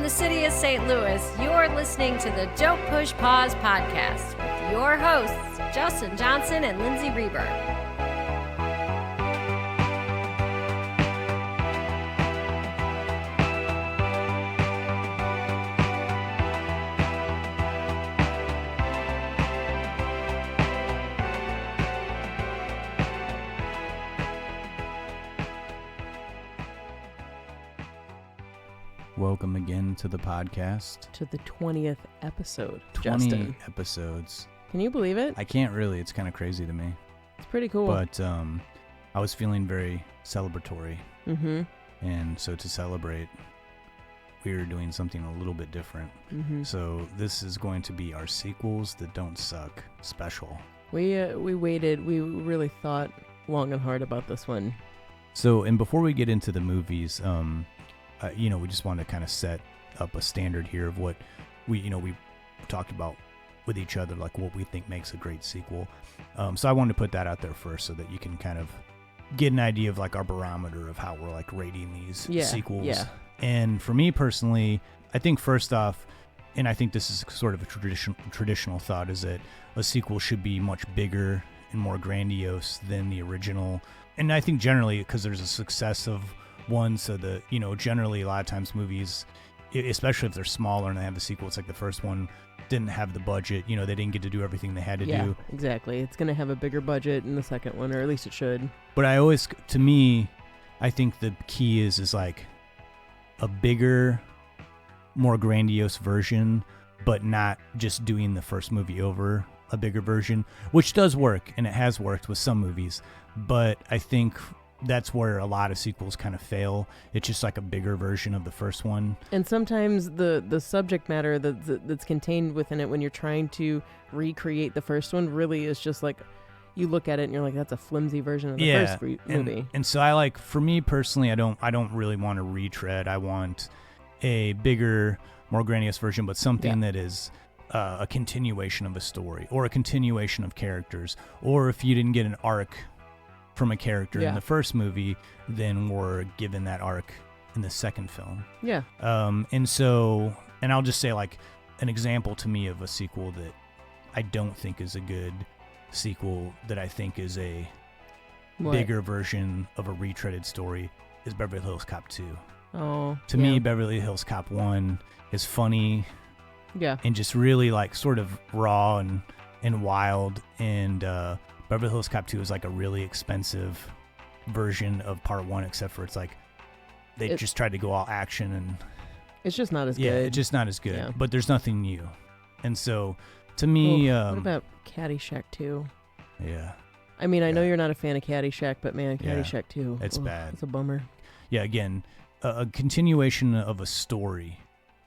the city of St. Louis, you're listening to the Don't Push Pause podcast with your hosts, Justin Johnson and Lindsay Reber. Welcome again to the podcast. To the 20th episode, 20 Justin. episodes. Can you believe it? I can't really. It's kind of crazy to me. It's pretty cool. But I was feeling very celebratory. Mm-hmm. And so to celebrate, we were doing something a little bit different. Mm-hmm. So this is going to be our sequels that don't suck special. We waited. We really thought long and hard about this one. So, and before we get into the movies, we just want to kind of set up a standard here of what we talked about with each other, like what we think makes a great sequel. So I wanted to put that out there first so that you can kind of get an idea of like our barometer of how we're like rating these sequels. Yeah. And for me personally, I think first off, and I think this is sort of a traditional thought, is that a sequel should be much bigger and more grandiose than the original. And I think generally because there's a success of one, so generally a lot of times movies, especially if they're smaller and they have the sequel, it's like the first one didn't have the budget, they didn't get to do everything they had to do. Yeah, exactly. It's going to have a bigger budget in the second one, or at least it should. But I think the key is like a bigger, more grandiose version, but not just doing the first movie over a bigger version, which does work, and it has worked with some movies, but I think that's where a lot of sequels kind of fail. It's just like a bigger version of the first one. And sometimes the subject matter that's contained within it when you're trying to recreate the first one really is just like, you look at it and you're like, that's a flimsy version of the first movie. And so for me personally, I don't really want to retread. I want a bigger, more grandiose version, but something that is a continuation of a story or a continuation of characters. Or if you didn't get an arc from a character in the first movie, then we're given that arc in the second film. Yeah. And I'll just say like an example to me of a sequel that I don't think is a good sequel, that I think is a bigger version of a retreaded story, is Beverly Hills Cop 2. Oh. To me, Beverly Hills Cop 1 is funny. Yeah. And just really like sort of raw and wild, and Beverly Hills Cop 2 is like a really expensive version of part 1, except for it's like they just tried to go all action, and it's just not as good. Yeah, it's just not as good, but there's nothing new. And so to me... what about Caddyshack 2? Yeah. I mean, I know you're not a fan of Caddyshack, but man, Caddyshack 2. It's bad. It's a bummer. Yeah, again, a continuation of a story.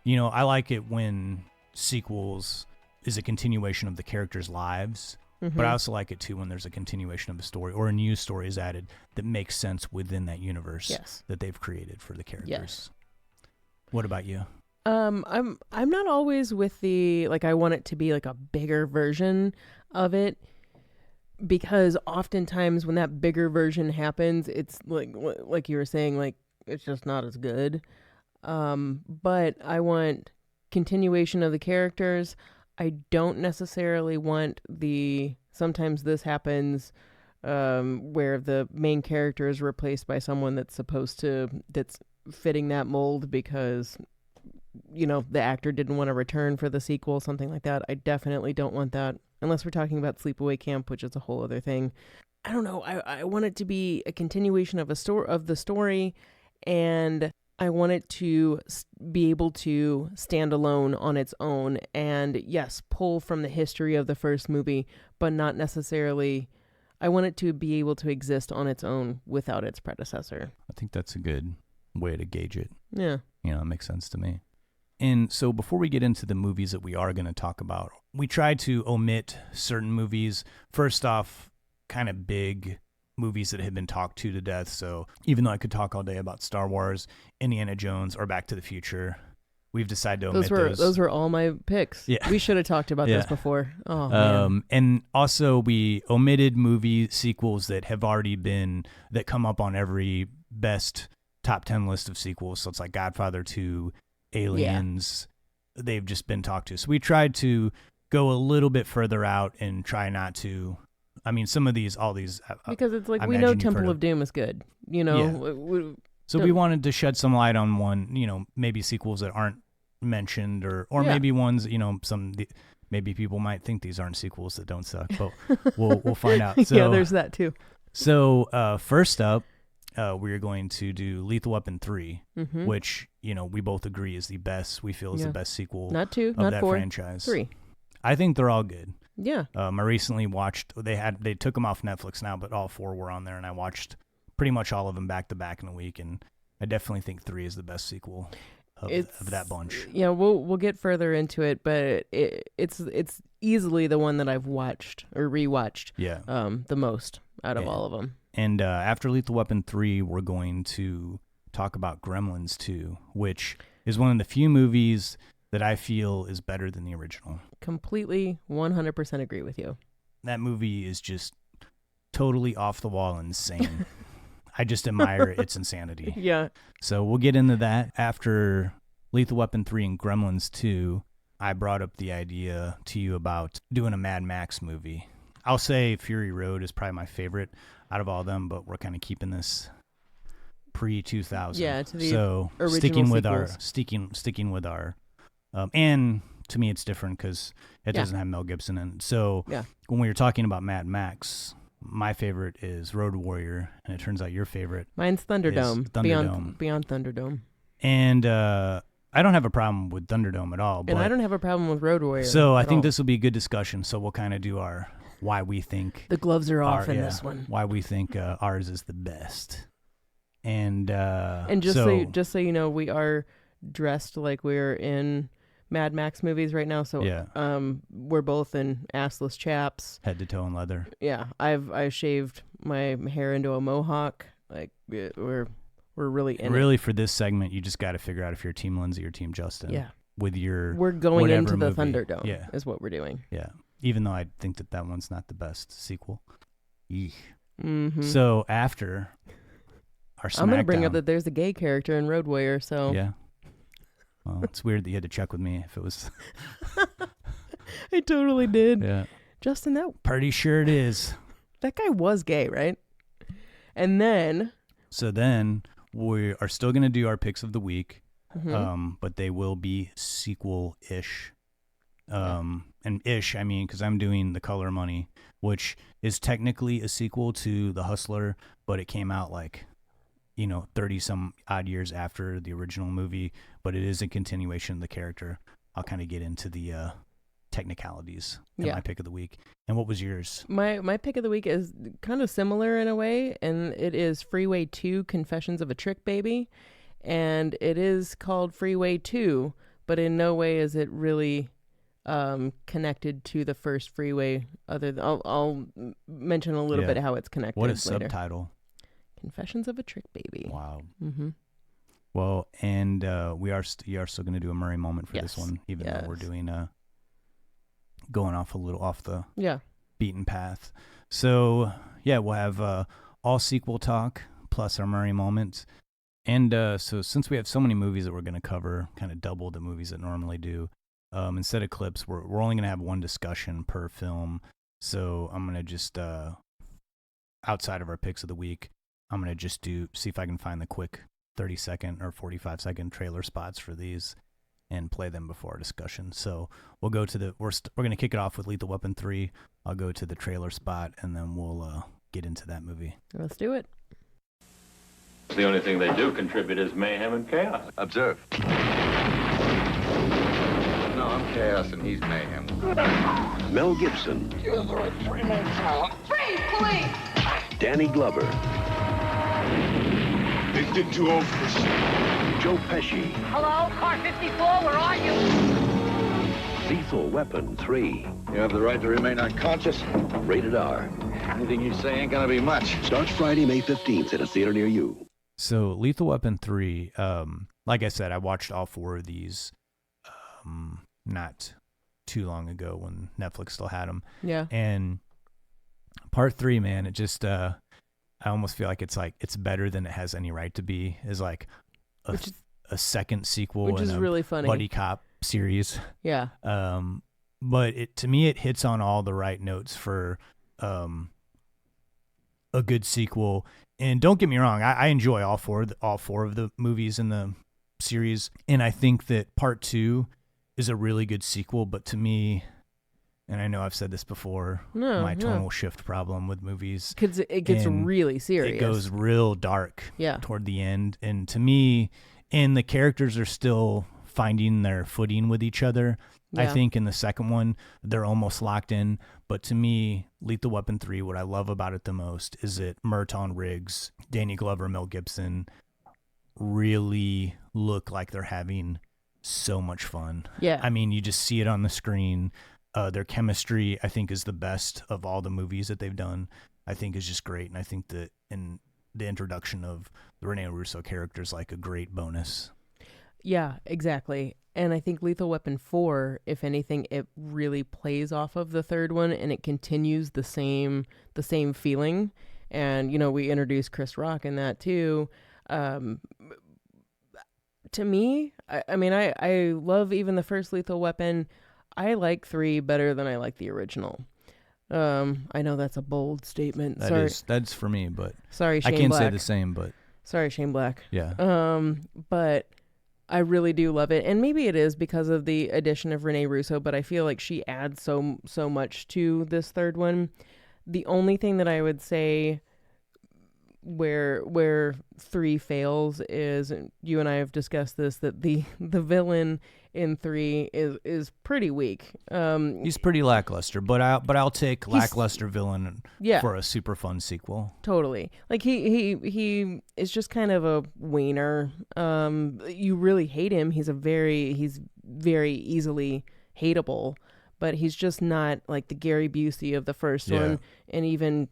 I like it when sequels is a continuation of the characters' lives. Mm-hmm. But I also like it too when there's a continuation of a story or a new story is added that makes sense within that universe that they've created for the characters. Yes. What about you? I'm not always with the I want it to be like a bigger version of it, because oftentimes when that bigger version happens, it's like you were saying, like it's just not as good. But I want continuation of the characters. I don't necessarily want sometimes this happens where the main character is replaced by someone that's fitting that mold because, the actor didn't want to return for the sequel, something like that. I definitely don't want that, unless we're talking about Sleepaway Camp, which is a whole other thing. I don't know. I want it to be a continuation of the story, and I want it to be able to stand alone on its own and, yes, pull from the history of the first movie, but not necessarily... I want it to be able to exist on its own without its predecessor. I think that's a good way to gauge it. Yeah. It makes sense to me. And so before we get into the movies that we are going to talk about, we try to omit certain movies. First off, kind of big movies that have been talked to death. So even though I could talk all day about Star Wars, Indiana Jones, or Back to the Future, we've decided to omit those. Those were all my picks. Yeah. We should have talked about this before. Oh, man. And also we omitted movie sequels that come up on every best top 10 list of sequels. So it's like Godfather 2, aliens. They've just been talked to. So we tried to go a little bit further out and try not to. I mean, all these. Because it's like, we know Temple of Doom is good. You know? So we wanted to shed some light on one, maybe sequels that aren't mentioned or maybe ones, maybe people might think these aren't sequels that don't suck, but we'll find out. So, yeah, there's that too. So first up, we're going to do Lethal Weapon 3, which, we both agree is the best, we feel is the best sequel not 2, of not that 4, franchise. 3. I think they're all good. Yeah. I recently watched, they took them off Netflix now, but all 4 were on there, and I watched pretty much all of them back to back in a week, and I definitely think 3 is the best sequel of that bunch. Yeah, we'll get further into it, but it's easily the one that I've watched or rewatched the most out of all of them. And after Lethal Weapon 3, we're going to talk about Gremlins 2, which is one of the few movies that I feel is better than the original. Completely 100% agree with you. That movie is just totally off the wall insane. I just admire its insanity. Yeah. So we'll get into that. After Lethal Weapon 3 and Gremlins 2, I brought up the idea to you about doing a Mad Max movie. I'll say Fury Road is probably my favorite out of all of them, but we're kind of keeping this pre-2000. Yeah, to the so original sticking with sequels. sticking with our and to me it's different because it doesn't have Mel Gibson in it. So when we were talking about Mad Max, my favorite is Road Warrior, and it turns out your favorite mine's Thunderdome. Thunderdome. Beyond Thunderdome. And I don't have a problem with Thunderdome at all. And I don't have a problem with Road Warrior. So I think this will be a good discussion. So we'll kind of do our why we think the gloves are off in this one. Why we think ours is the best. And just so you know, we are dressed like we're in Mad Max movies right now. So we're both in assless chaps, head to toe in leather. Yeah, I shaved my hair into a mohawk. Like we're really in really for this segment. You just got to figure out if you're Team Lindsay or Team Justin. Yeah, with your we're going into the movie. Thunderdome. Yeah, is what we're doing. Yeah, even though I think that one's not the best sequel. Eek. Mm-hmm. So after our SmackDown, I'm gonna bring up that there's a gay character in Road Warrior. So yeah. Well, it's weird that you had to check with me if it was. I totally did. Yeah. Justin, that pretty sure it is. That guy was gay, right? And then. So then we are still going to do our picks of the week, but they will be sequel-ish. And ish, I mean, because I'm doing The Color Money, which is technically a sequel to The Hustler, but it came out 30 some odd years after the original movie, but it is a continuation of the character. I'll kind of get into the technicalities in my pick of the week. And what was yours? My pick of the week is kind of similar in a way, and it is Freeway 2 Confessions of a Trick Baby. And it is called Freeway 2, but in no way is it really connected to the first Freeway. I'll mention a little bit how it's connected. What a later. Subtitle. Confessions of a Trick Baby. Wow. Mm-hmm. Well, and we are still going to do a Murray moment for this one, even though we're doing going off a little off the beaten path. So we'll have all sequel talk plus our Murray moment. And so since we have so many movies that we're going to cover, kind of double the movies that normally do, instead of clips, we're only going to have one discussion per film. So I'm going to just outside of our picks of the week, I'm going to just see if I can find the quick 30-second or 45-second trailer spots for these and play them before our discussion. So we'll go to we're going to kick it off with Lethal Weapon 3. I'll go to the trailer spot, and then we'll get into that movie. Let's do it. The only thing they do contribute is mayhem and chaos. Observe. No, I'm chaos and he's mayhem. Mel Gibson. You're the right three-man talent. Freeze, police! Danny Glover. They did too old for this. Joe Pesci. Hello, car 54, where are you? Lethal Weapon 3. You have the right to remain unconscious. Rated R. Anything you say ain't gonna be much. Starts Friday, May 15th at a theater near you. So Lethal Weapon 3, like I said, I watched all 4 of these not too long ago when Netflix still had them. Yeah. And part 3, man, it just I almost feel like it's better than it has any right to be. Is like a a second sequel, which is really funny, buddy cop series. Yeah. But to me, it hits on all the right notes for a good sequel. And don't get me wrong, I enjoy all four of the movies in the series, and I think that Part 2 is a really good sequel. But to me, and I know I've said this before, my tonal shift problem with movies, because it gets really serious. It goes real dark toward the end, and to me, and the characters are still finding their footing with each other. I think in the second one, they're almost locked in. But to me, Lethal Weapon 3, what I love about it the most is that Murtaugh and Riggs, Danny Glover, Mel Gibson really look like they're having so much fun. Yeah. I mean, you just see it on the screen. Their chemistry, I think, is the best of all the movies that they've done. I think is just great. And I think that in the introduction of the Rene Russo character is like a great bonus. Yeah, exactly. And I think Lethal Weapon 4, if anything, it really plays off of the third one, and it continues the same feeling. And, we introduced Chris Rock in that too. To me, I love even the first Lethal Weapon. I like 3 better than I like the original. I know that's a bold statement. That's for me, but sorry, Shane I can't Black. say the same, but sorry, Shane Black. Yeah. But I really do love it, and maybe it is because of the addition of Rene Russo, but I feel like she adds so much to this third one. The only thing that I would say where 3 fails is, you and I have discussed this, that the villain in 3 is pretty weak. He's pretty lackluster, but I'll take lackluster villain for a super fun sequel. Totally. Like he is just kind of a wiener. You really hate him. He's very easily hateable, but he's just not like the Gary Busey of the first one, and even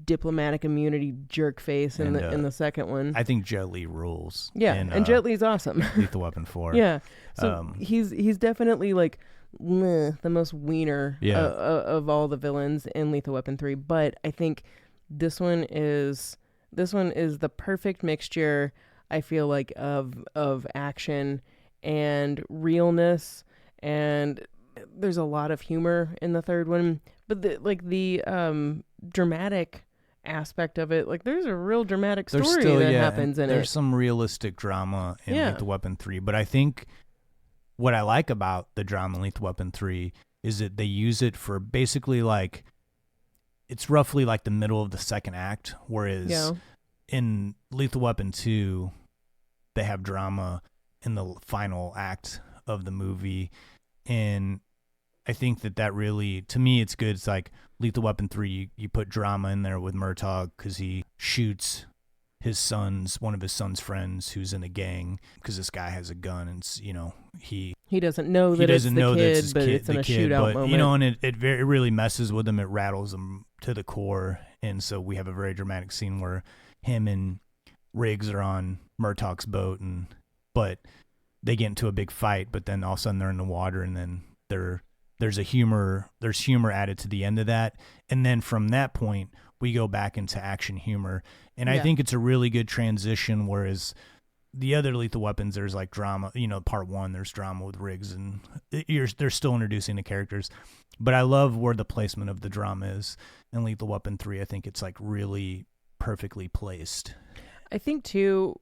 diplomatic immunity jerk face in the second one. I think Jet Li rules. Yeah, and Jet Li's awesome. Lethal Weapon 4. Yeah, so he's definitely like the most wiener of all the villains in Lethal Weapon 3. But I think this one is the perfect mixture, I feel like, of action and realness, and there's a lot of humor in the third one. But the dramatic aspect of it, like there's a real dramatic story that happens in it. There's some realistic drama in Lethal Weapon 3, but I think what I like about the drama in Lethal Weapon 3 is that they use it for basically like, it's roughly like the middle of the second act, whereas in Lethal Weapon 2, they have drama in the final act of the movie, and I think that really, to me, it's good. It's like Lethal Weapon 3, you put drama in there with Murtaugh because he shoots one of his son's friends who's in a gang because this guy has a gun, and he doesn't know that it's the kid, but it's in a shootout moment. And it really messes with him. It rattles him to the core, and so we have a very dramatic scene where him and Riggs are on Murtaugh's boat, but they get into a big fight, but then all of a sudden they're in the water, and then there's humor added to the end of that, and then from that point we go back into action humor, and I think it's a really good transition. Whereas the other Lethal Weapons, there's like drama, part 1, there's drama with Riggs, and they're still introducing the characters, but I love where the placement of the drama is in Lethal Weapon 3. I think it's like really perfectly placed. I think too,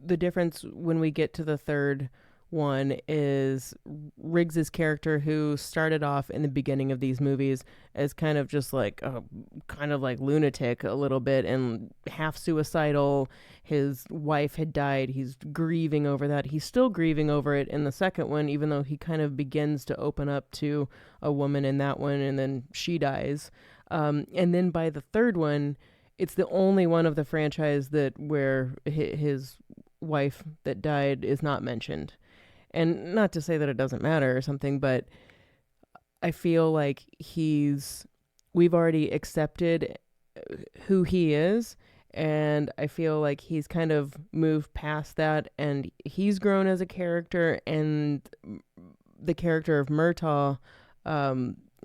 the difference when we get to the third one is Riggs's character, who started off in the beginning of these movies as kind of just like lunatic a little bit and half suicidal. His wife had died. He's grieving over that. He's still grieving over it in the second one, even though he kind of begins to open up to a woman in that one, and then she dies. And then by the third one, it's the only one of the franchise where his wife that died is not mentioned. And not to say that it doesn't matter or something, but I feel like we've already accepted who he is, and I feel like he's kind of moved past that, and he's grown as a character, and the character of Murtaugh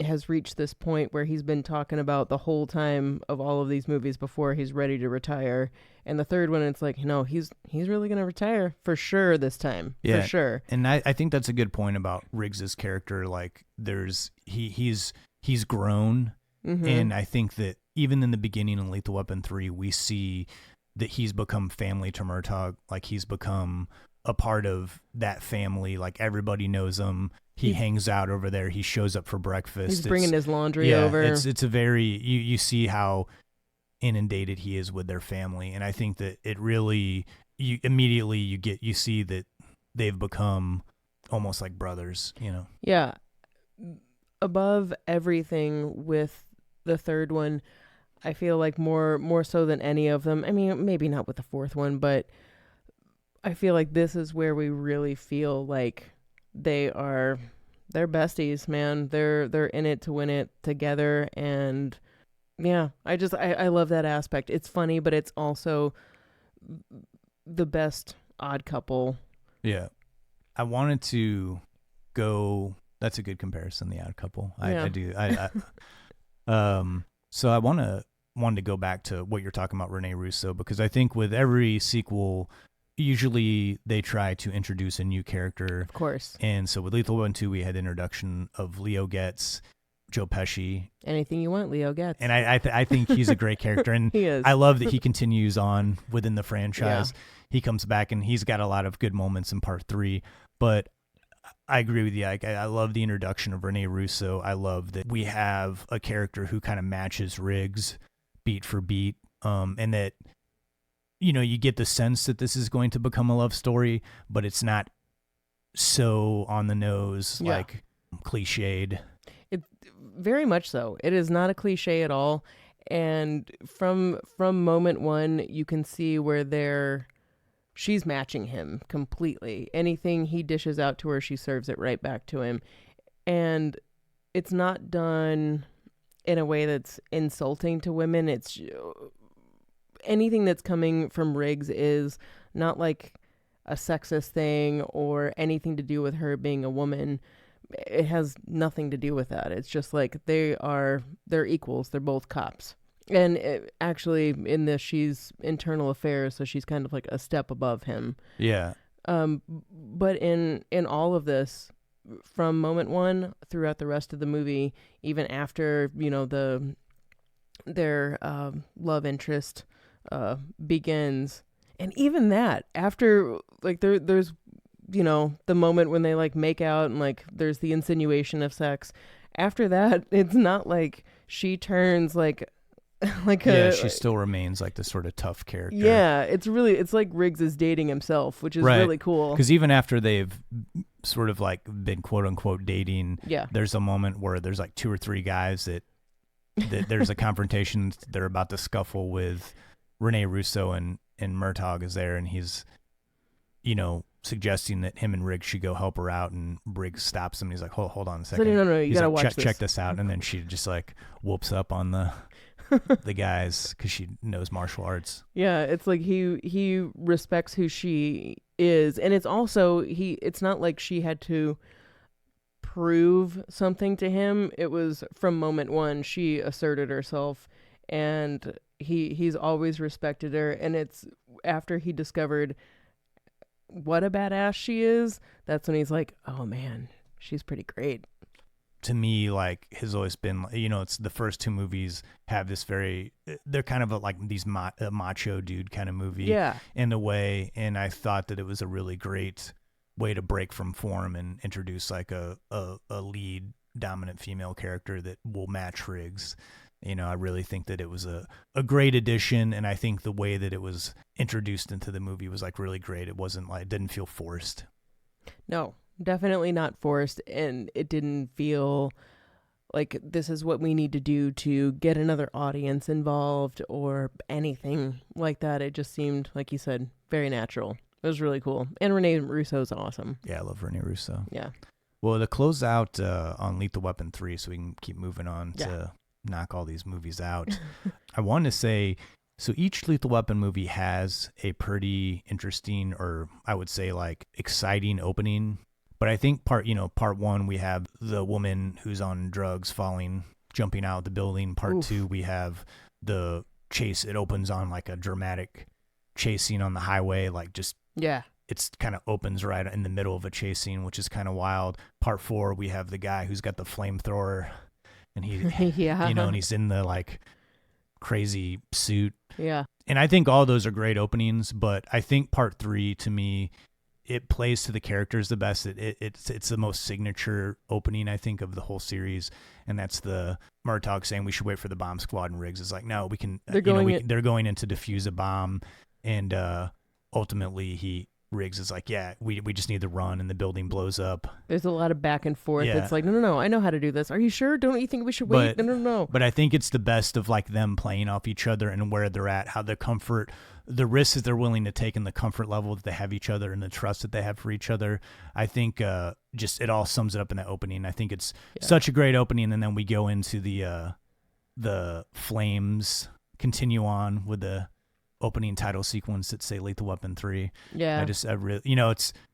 has reached this point where he's been talking about the whole time of all of these movies before he's ready to retire. And the third one, it's like, no, he's really going to retire for sure this time. Yeah. For sure. And I think that's a good point about Riggs's character. Like he's grown. Mm-hmm. And I think that even in the beginning in Lethal Weapon 3, we see that he's become family to Murtaugh. Like he's become a part of that family. Like everybody knows him. He hangs out over there. He shows up for breakfast. He's bringing his laundry over. It's a very, you see how inundated he is with their family. And I think that it really, you see that they've become almost like brothers, you know? Yeah. Above everything with the third one, I feel like more so than any of them. I mean, maybe not with the fourth one, but I feel like this is where we really feel like they're besties, man. They're in it to win it together. And yeah, I love that aspect. It's funny, but it's also the best odd couple. Yeah. I wanted to go, that's a good comparison, the odd couple. I do. So I wanted to go back to what you're talking about, Rene Russo, because I think with every sequel, usually they try to introduce a new character. Of course. And so with Lethal Weapon 2, we had the introduction of Leo Getz, Joe Pesci. Anything you want, Leo Getz. And I think he's a great character. And he is. I love that he continues on within the franchise. Yeah. He comes back and he's got a lot of good moments in part 3. But I agree with you. I love the introduction of Rene Russo. I love that we have a character who kind of matches Riggs beat for beat. And that, you know, you get the sense that this is going to become a love story, but it's not so on the nose, like cliched. It very much so. It is not a cliche at all. And from moment one, you can see where she's matching him completely. Anything he dishes out to her, she serves it right back to him. And it's not done in a way that's insulting to women. It's anything that's coming from Riggs is not like a sexist thing or anything to do with her being a woman. It has nothing to do with that. It's just like they're equals. They're both cops. And actually in this, she's internal affairs, so she's kind of like a step above him. Yeah. But in all of this, from moment one throughout the rest of the movie, even after, you know, their love interest begins, and even that, after, like, there's, you know, the moment when they, like, make out and, like, there's the insinuation of sex. After that, it's not like she turns, like she still remains like the sort of tough character. Yeah, it's like Riggs is dating himself, which is really cool. Because even after they've sort of like been quote unquote dating, there's a moment where there's like 2 or 3 guys that there's a confrontation. They're about to scuffle with Rene Russo, and Murtaugh is there, and he's, you know, suggesting that him and Riggs should go help her out, and Riggs stops him. And he's like, hold on a second. No, you gotta watch this. Check this out. And then she just like whoops up on the guys because she knows martial arts. Yeah, it's like he respects who she is, and it's also it's not like she had to prove something to him. It was from moment one she asserted herself, and he's always respected her. And it's after he discovered what a badass she is, that's when he's like, oh man, she's pretty great. To me, like, has always been, you know, it's the first 2 movies have this they're kind of like these macho dude kind of movie in a way. And I thought that it was a really great way to break from form and introduce like a lead dominant female character that will match Riggs. You know, I really think that it was a great addition. And I think the way that it was introduced into the movie was like really great. It wasn't like, it didn't feel forced. No. Definitely not forced, and it didn't feel like this is what we need to do to get another audience involved or anything like that. It just seemed, like you said, very natural. It was really cool. And Rene Russo's awesome. Yeah, I love Rene Russo. Yeah. Well, to close out on Lethal Weapon 3, so we can keep moving on to knock all these movies out, I wanted to say, so each Lethal Weapon movie has a pretty interesting, or I would say like exciting opening. But But I think part one, we have the woman who's on drugs jumping out of the building. Part two, we have the chase. It opens on like a dramatic chase scene on the highway, like just it's kind of opens right in the middle of a chase scene, which is kind of wild. Part four, we have the guy who's got the flamethrower, and he and he's in the like crazy suit. Yeah. And I think all those are great openings, but I think part three, to me, it plays to the characters the best. It's the most signature opening, I think, of the whole series, and that's the Murtaugh saying we should wait for the bomb squad, and Riggs is like, no, we can. They're going in to defuse a bomb, and ultimately Riggs is like, yeah, we just need to run, and the building blows up. There's a lot of back and forth. Yeah. It's like, no, I know how to do this. Are you sure? Don't you think we should wait? No. But I think it's the best of like them playing off each other and where they're at, how the risks that they're willing to take, and the comfort level that they have each other, and the trust that they have for each other. I think just it all sums it up in that opening. I think it's such a great opening, and then we go into the flames, continue on with the opening title sequence that say Lethal Weapon 3. Yeah. I really,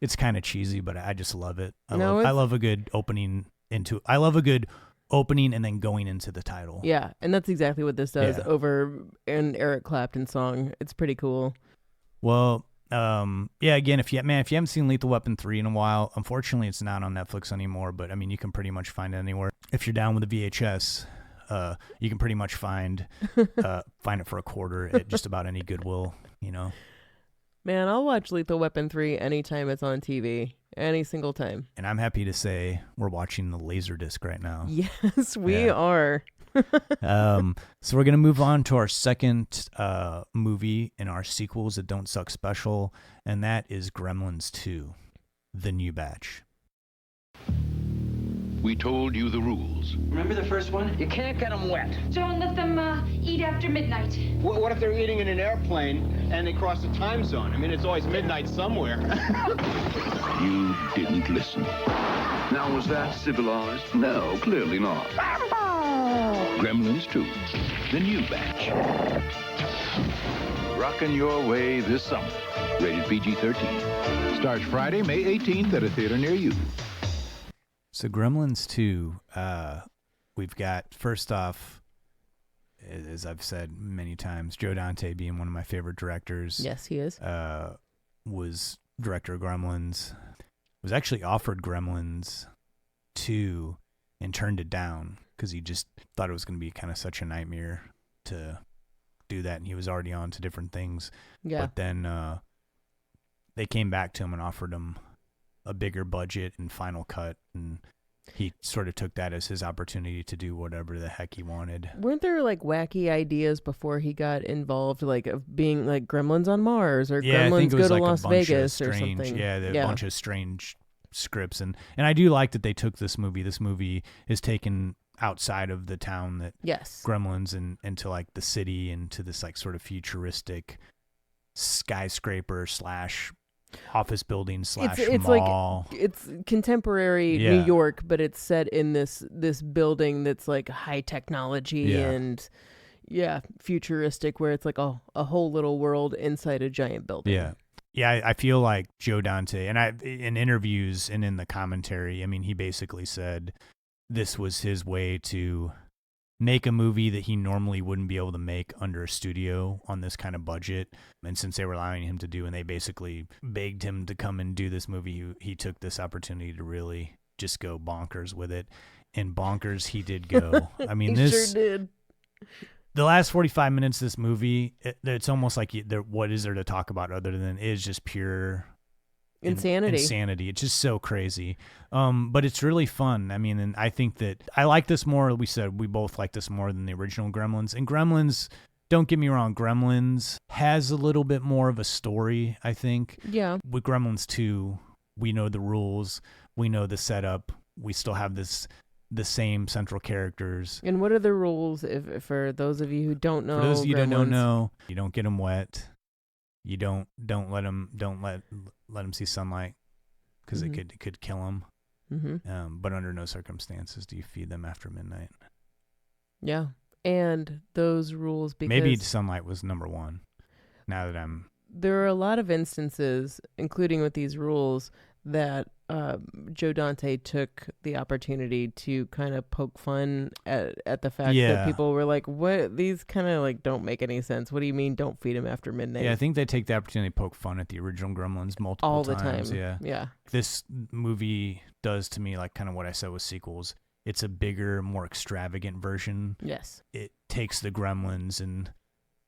it's kind of cheesy, but I just love it. I love a good opening and then going into the title. Yeah, and that's exactly what this does over an Eric Clapton song. It's pretty cool. Well, again, if you haven't seen Lethal Weapon 3 in a while, unfortunately it's not on Netflix anymore, but I mean, you can pretty much find it anywhere. If you're down with the VHS, you can pretty much find it for $0.25 at just about any Goodwill, Man, I'll watch Lethal Weapon 3 anytime it's on TV. Any single time. And I'm happy to say we're watching the Laserdisc right now. Yes, we are. So we're going to move on to our second movie in our sequels that don't suck special, and that is Gremlins 2, The New Batch. We told you the rules. Remember the first one? You can't get them wet. Don't let them eat after midnight. What if they're eating in an airplane and they cross the time zone? I mean, it's always midnight somewhere. You didn't listen. Now, was that civilized? No, clearly not. Gremlins 2, The New Batch. Rocking your way this summer. Rated PG-13. Starts Friday, May 18th at a theater near you. So Gremlins 2, we've got, first off, as I've said many times, Joe Dante being one of my favorite directors. Yes, he is. Was director of Gremlins. Was actually offered Gremlins 2 and turned it down because he just thought it was going to be kind of such a nightmare to do that, and he was already on to different things. Yeah. But then they came back to him and offered him a bigger budget and final cut, and he sort of took that as his opportunity to do whatever the heck he wanted. Weren't there like wacky ideas before he got involved, like of being like Gremlins on Mars or Gremlins go to Las Vegas or something? Yeah, a bunch of strange scripts, and I do like that they took this movie. This movie is taken outside of the town that Gremlins and into like the city, into this like sort of futuristic skyscraper / office building / it's mall. Like it's contemporary New York, but it's set in this building that's like high technology and futuristic, where it's like a whole little world inside a giant building. I feel like Joe Dante, and in interviews and in the commentary, I mean, he basically said this was his way to make a movie that he normally wouldn't be able to make under a studio on this kind of budget. And since they were allowing him to do, and they basically begged him to come and do this movie, he took this opportunity to really just go bonkers with it. And bonkers he did go. I mean, he sure did. The last 45 minutes of this movie, it's almost like what is there to talk about other than it is just pure insanity. It's just so crazy. But it's really fun. I mean, and I think that I like this more. We said we both like this more than the original Gremlins. And Gremlins, don't get me wrong, Gremlins has a little bit more of a story, I think. Yeah. With Gremlins 2, we know the rules. We know the setup. We still have the same central characters. And what are the rules for those of you who don't know? For those of you who Gremlins? don't know, you don't get them wet. You don't let them see sunlight because it could kill them. Mm-hmm. But under no circumstances do you feed them after midnight. Yeah, and those rules, because maybe sunlight was number one. Now that there are a lot of instances, including with these rules, that Joe Dante took the opportunity to kind of poke fun at the fact Yeah. that people were like, what, these kind of like don't make any sense. What do you mean don't feed him after midnight? Yeah, I think they take the opportunity to poke fun at the original Gremlins multiple all the times. time. Yeah. This movie does to me like kind of what I said with sequels. It's a bigger, more extravagant version. Yes. It takes the Gremlins and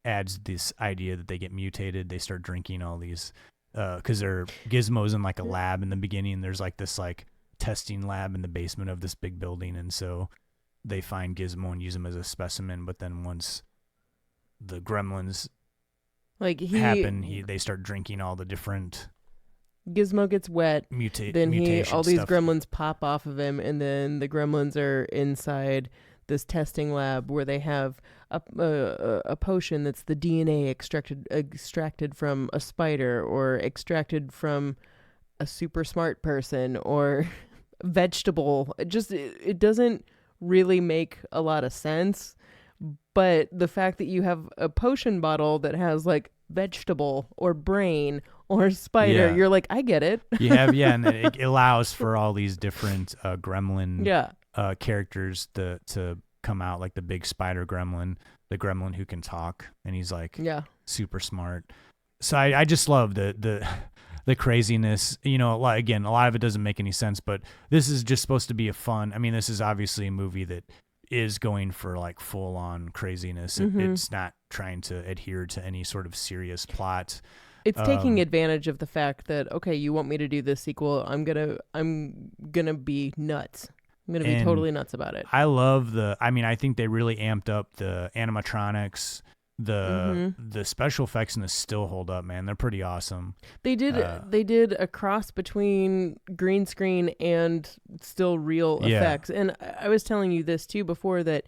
adds this idea that they get mutated. They start drinking all these because they're Gizmo's in like a lab in the beginning. There's like this like testing lab in the basement of this big building, and so they find Gizmo and use him as a specimen. But then once the Gremlins happen, they start drinking all the different. Gizmo gets wet. Then all these stuff. Gremlins pop off of him, and then the Gremlins are inside this testing lab where they have a potion that's the DNA extracted from a spider, or extracted from a super smart person, or vegetable. It doesn't really make a lot of sense. But the fact that you have a potion bottle that has like vegetable or brain or spider, you're like, I get it. And it allows for all these different gremlin characters to come out, like the big spider gremlin, the gremlin who can talk, and he's like super smart. So I just love the craziness. You know, a lot of it doesn't make any sense, but this is just supposed to be a fun. I mean, this is obviously a movie that is going for like full on craziness. It's not trying to adhere to any sort of serious plot. It's taking advantage of the fact that, okay, you want me to do this sequel, I'm gonna be nuts. I'm gonna be totally nuts about it. I love I think they really amped up the animatronics. The special effects in this still hold up, man. They're pretty awesome. They did a cross between green screen and still real effects. And I was telling you this too before, that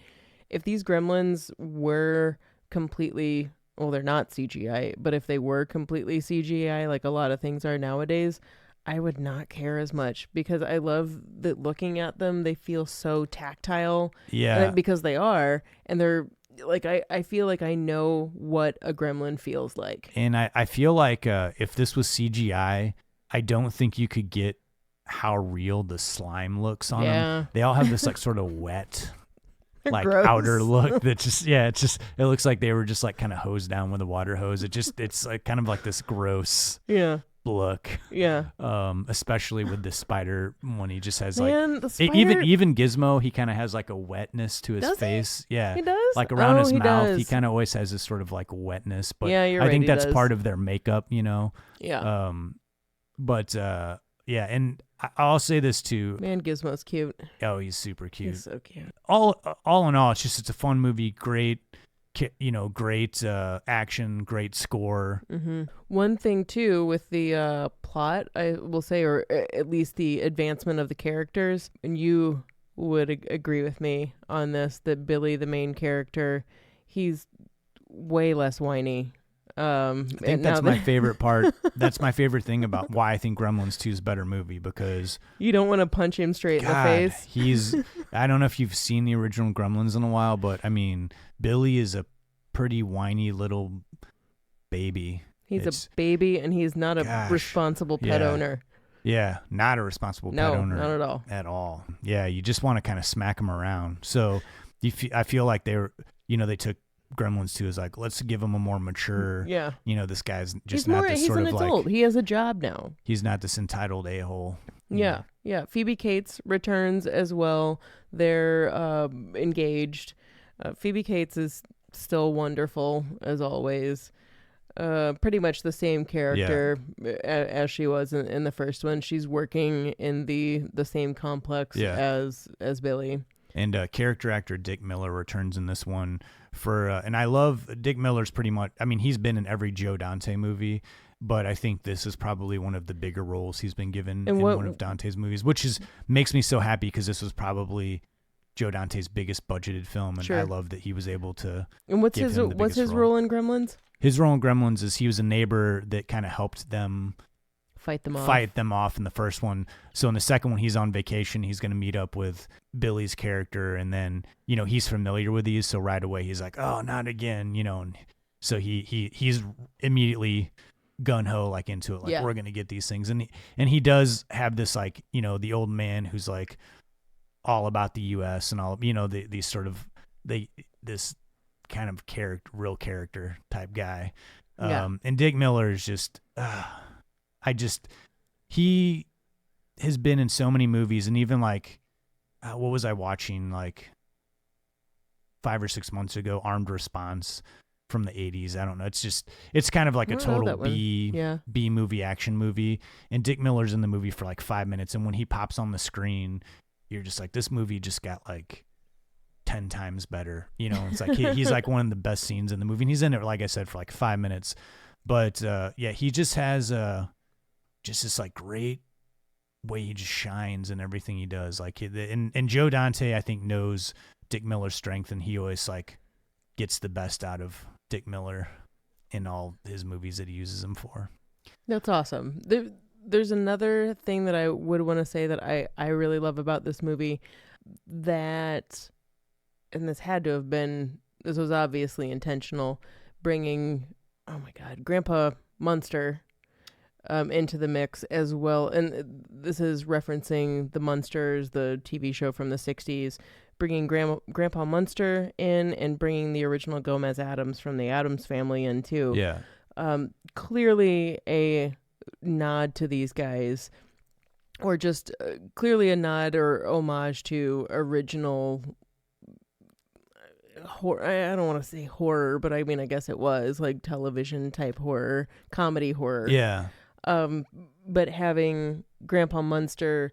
if these Gremlins were completely, well, they're not CGI, but if they were completely CGI, like a lot of things are nowadays, I would not care as much, because I love that looking at them, they feel so tactile. Yeah. Because they are, and they're like, I feel like I know what a gremlin feels like. And I feel like if this was CGI, I don't think you could get how real the slime looks on them. They all have this like sort of wet like gross. Outer look that it looks like they were just like kind of hosed down with a water hose. It's like kind of like this gross look. Yeah. Especially with the spider when he just has the spider, even Gizmo, he kind of has like a wetness to his face. Yeah. He does? Like around his mouth, does. he kind of always has this sort of like wetness, but you're I right, think that's does. part of their makeup, you know? Yeah. And I'll say this too. Man, Gizmo's cute. Oh, he's super cute. He's so cute. All in all, it's a fun movie. Great, great action, great score. Mm-hmm. One thing too with the plot, I will say, or at least the advancement of the characters, and you would agree with me on this, that Billy, the main character, he's way less whiny. I think that's my favorite part. That's my favorite thing about why I think Gremlins 2 is a better movie, because you don't want to punch him straight in the face. I don't know if you've seen the original Gremlins in a while, but I mean, Billy is a pretty whiny little baby. He's a baby, and he's not a responsible pet owner. Yeah, not a responsible pet owner. No, not at all. At all. Yeah, you just want to kind of smack him around. So I feel like they took Gremlins 2 is like, let's give him a more mature, this guy's just not this sort of like... He's an adult. He has a job now. He's not this entitled a-hole. Yeah. Phoebe Cates returns as well. They're engaged. Phoebe Cates is still wonderful, as always. Pretty much the same character as she was in the first one. She's working in the same complex as Billy. And character actor Dick Miller returns in this one and I love Dick Miller's pretty much, I mean, he's been in every Joe Dante movie, but I think this is probably one of the bigger roles he's been given in one of Dante's movies, which makes me so happy, because this was probably Joe Dante's biggest budgeted film, and I love that he was able to. And what's his role in Gremlins? His role in Gremlins is he was a neighbor that kind of helped them fight them off in the first one. So in the second one, he's on vacation. He's going to meet up with Billy's character, and then he's familiar with these, so right away he's like, "Oh, not again!" And so he's immediately gun ho like into it, like we're gonna get these things, and he does have this like the old man who's like all about the U.S. and all these sort of this kind of real character type guy, and Dick Miller is just he has been in so many movies, and even like what was I watching like 5 or 6 months ago, Armed Response from the 80s. I don't know. It's kind of like a total B movie, action movie. And Dick Miller's in the movie for like 5 minutes. And when he pops on the screen, you're just like, this movie just got like 10 times better. It's like he's like one of the best scenes in the movie. And he's in it, like I said, for like 5 minutes. But he just has just this like great way he just shines in everything he does. Like and Joe Dante, I think, knows Dick Miller's strength, and he always like gets the best out of Dick Miller in all his movies that he uses him for. That's awesome. There's another thing that I would want to say that I really love about this movie, that, and this was obviously intentional, bringing, oh my God, Grandpa Munster into the mix as well. And this is referencing The Munsters, the TV show from the 60s, bringing Grandpa Munster in and bringing the original Gomez Addams from the Addams Family in too. Yeah. Clearly a nod to these guys, or just clearly a nod or homage to original horror. I don't want to say horror, but I mean, I guess it was like television type horror, comedy horror. Yeah. But having Grandpa Munster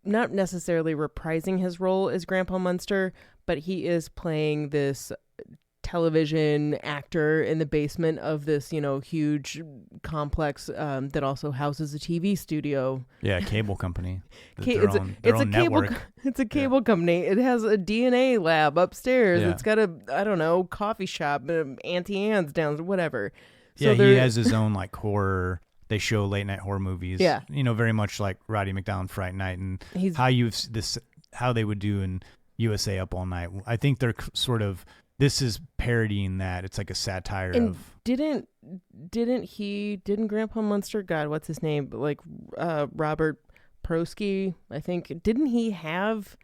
not necessarily reprising his role as Grandpa Munster, but he is playing this television actor in the basement of this, huge complex that also houses a TV studio. Yeah, cable company. It's a cable company. It has a DNA lab upstairs. Yeah. It's got a, coffee shop, Auntie Anne's down, whatever. So he has his own like horror. They show late night horror movies. Yeah. Very much like Roddy McDowell Fright Night, and how they would do in USA Up All Night. I think they're sort of, this is parodying that. It's like a satire of. Didn't Grandpa Munster, God, what's his name? Like Robert Prosky, I think. Didn't he have?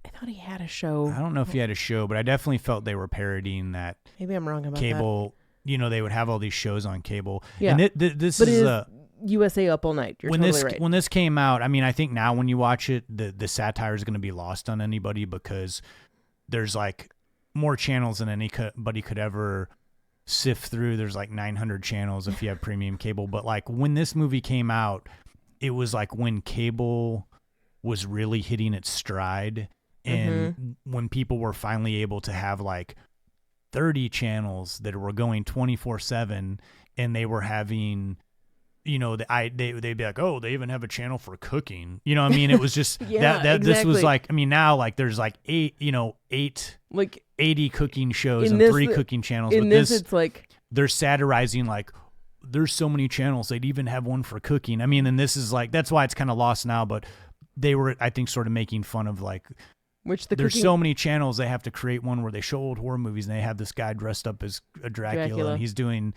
I thought he had a show. I don't know if he had a show, but I definitely felt they were parodying that. Maybe I'm wrong about cable. They would have all these shows on cable. Yeah. And this is USA Up All Night. You're totally right. When this came out, I mean, I think now when you watch it, the satire is going to be lost on anybody, because there's like more channels than anybody could ever sift through. There's like 900 channels if you have premium cable. But like when this movie came out, it was like when cable was really hitting its stride, and when people were finally able to have like 30 channels that were going 24/7, and they were having, they'd be like, oh, they even have a channel for cooking. I mean, it was just exactly. This was like, I mean, now like there's like eight like 80 cooking shows and 3 cooking channels. In this, it's like they're satirizing like there's so many channels, they'd even have one for cooking. I mean, and this is like, that's why it's kind of lost now. But they were, I think, sort of making fun of like, there's so many channels, they have to create one where they show old horror movies, and they have this guy dressed up as a Dracula. And he's doing,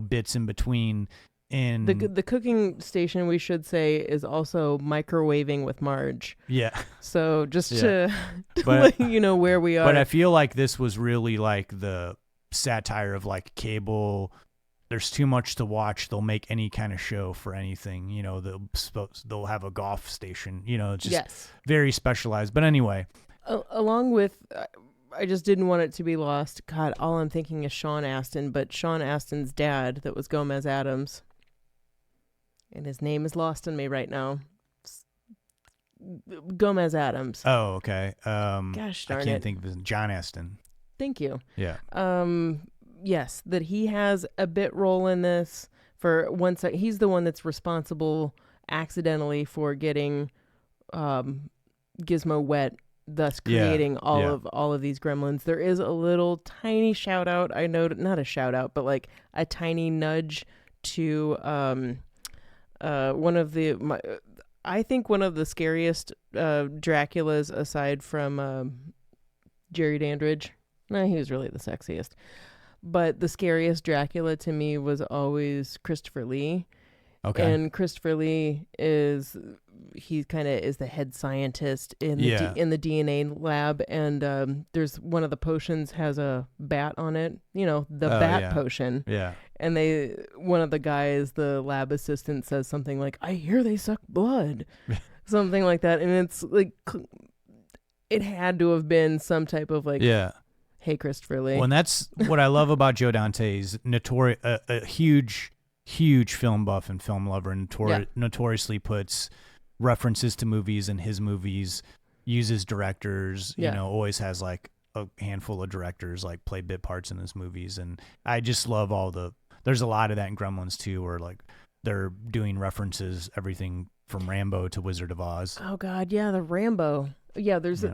bits in between. And the cooking station, we should say, is also Microwaving with Marge. Yeah. So just to let you know where we are. But I feel like this was really like the satire of like cable. There's too much to watch. They'll make any kind of show for anything. They'll have a golf station. Just very specialized. But anyway, along with, I just didn't want it to be lost. God, all I'm thinking is Sean Astin, but Sean Astin's dad, that was Gomez Addams, and his name is lost on me right now. Gomez Addams. Oh, okay. Gosh darn it. I can't think of his, John Astin. Thank you. Yeah. Yes, that he has a bit role in this. For one second, he's the one that's responsible accidentally for getting Gizmo wet, thus creating all of these gremlins. There is a little tiny shout out. I know, not a shout out, but like a tiny nudge to one of the I think one of the scariest Draculas aside from Jerry Dandridge. No, he was really the sexiest. But the scariest Dracula to me was always Christopher Lee. Okay. And Christopher Lee he kind of is the head scientist in the in the DNA lab, and there's one of the potions has a bat on it, the bat potion. Yeah. And one of the guys, the lab assistant, says something like, "I hear they suck blood," something like that, and it's like it had to have been some type of like, hey, Christopher Lee. Well, and that's what I love about Joe Dante. He's a huge film buff and film lover, and notoriously puts references to movies in his movies, uses directors, always has like a handful of directors like play bit parts in his movies. And I just love there's a lot of that in Gremlins too, where like they're doing references, everything from Rambo to Wizard of Oz. Oh God. Yeah. The Rambo. Yeah, there's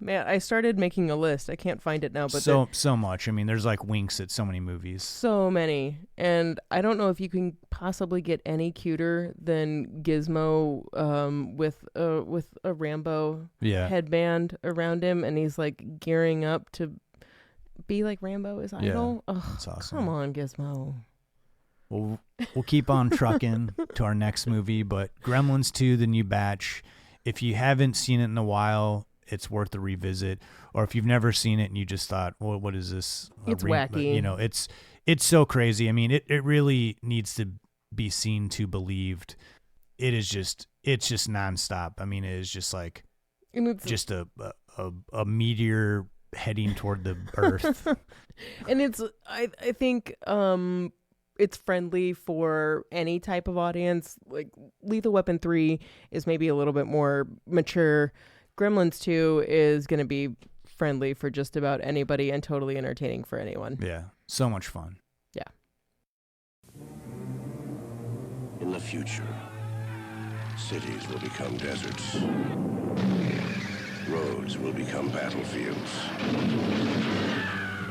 man, I started making a list. I can't find it now, but so much. I mean, there's like winks at so many movies. So many. And I don't know if you can possibly get any cuter than Gizmo with a Rambo headband around him, and he's like gearing up to be like Rambo his idol. Oh, that's awesome. Come on, Gizmo. We'll keep on trucking to our next movie, but Gremlins 2, the new batch. If you haven't seen it in a while, it's worth a revisit. Or if you've never seen it and you just thought, well, what is this? It's wacky. It's so crazy. I mean, it really needs to be seen to believed. It's just nonstop. I mean, it is just like just a meteor heading toward the earth. And I think it's friendly for any type of audience. Like Lethal Weapon 3 is maybe a little bit more mature. Gremlins 2 is going to be friendly for just about anybody and totally entertaining for anyone. Yeah, so much fun. Yeah. In the future, cities will become deserts. Roads will become battlefields.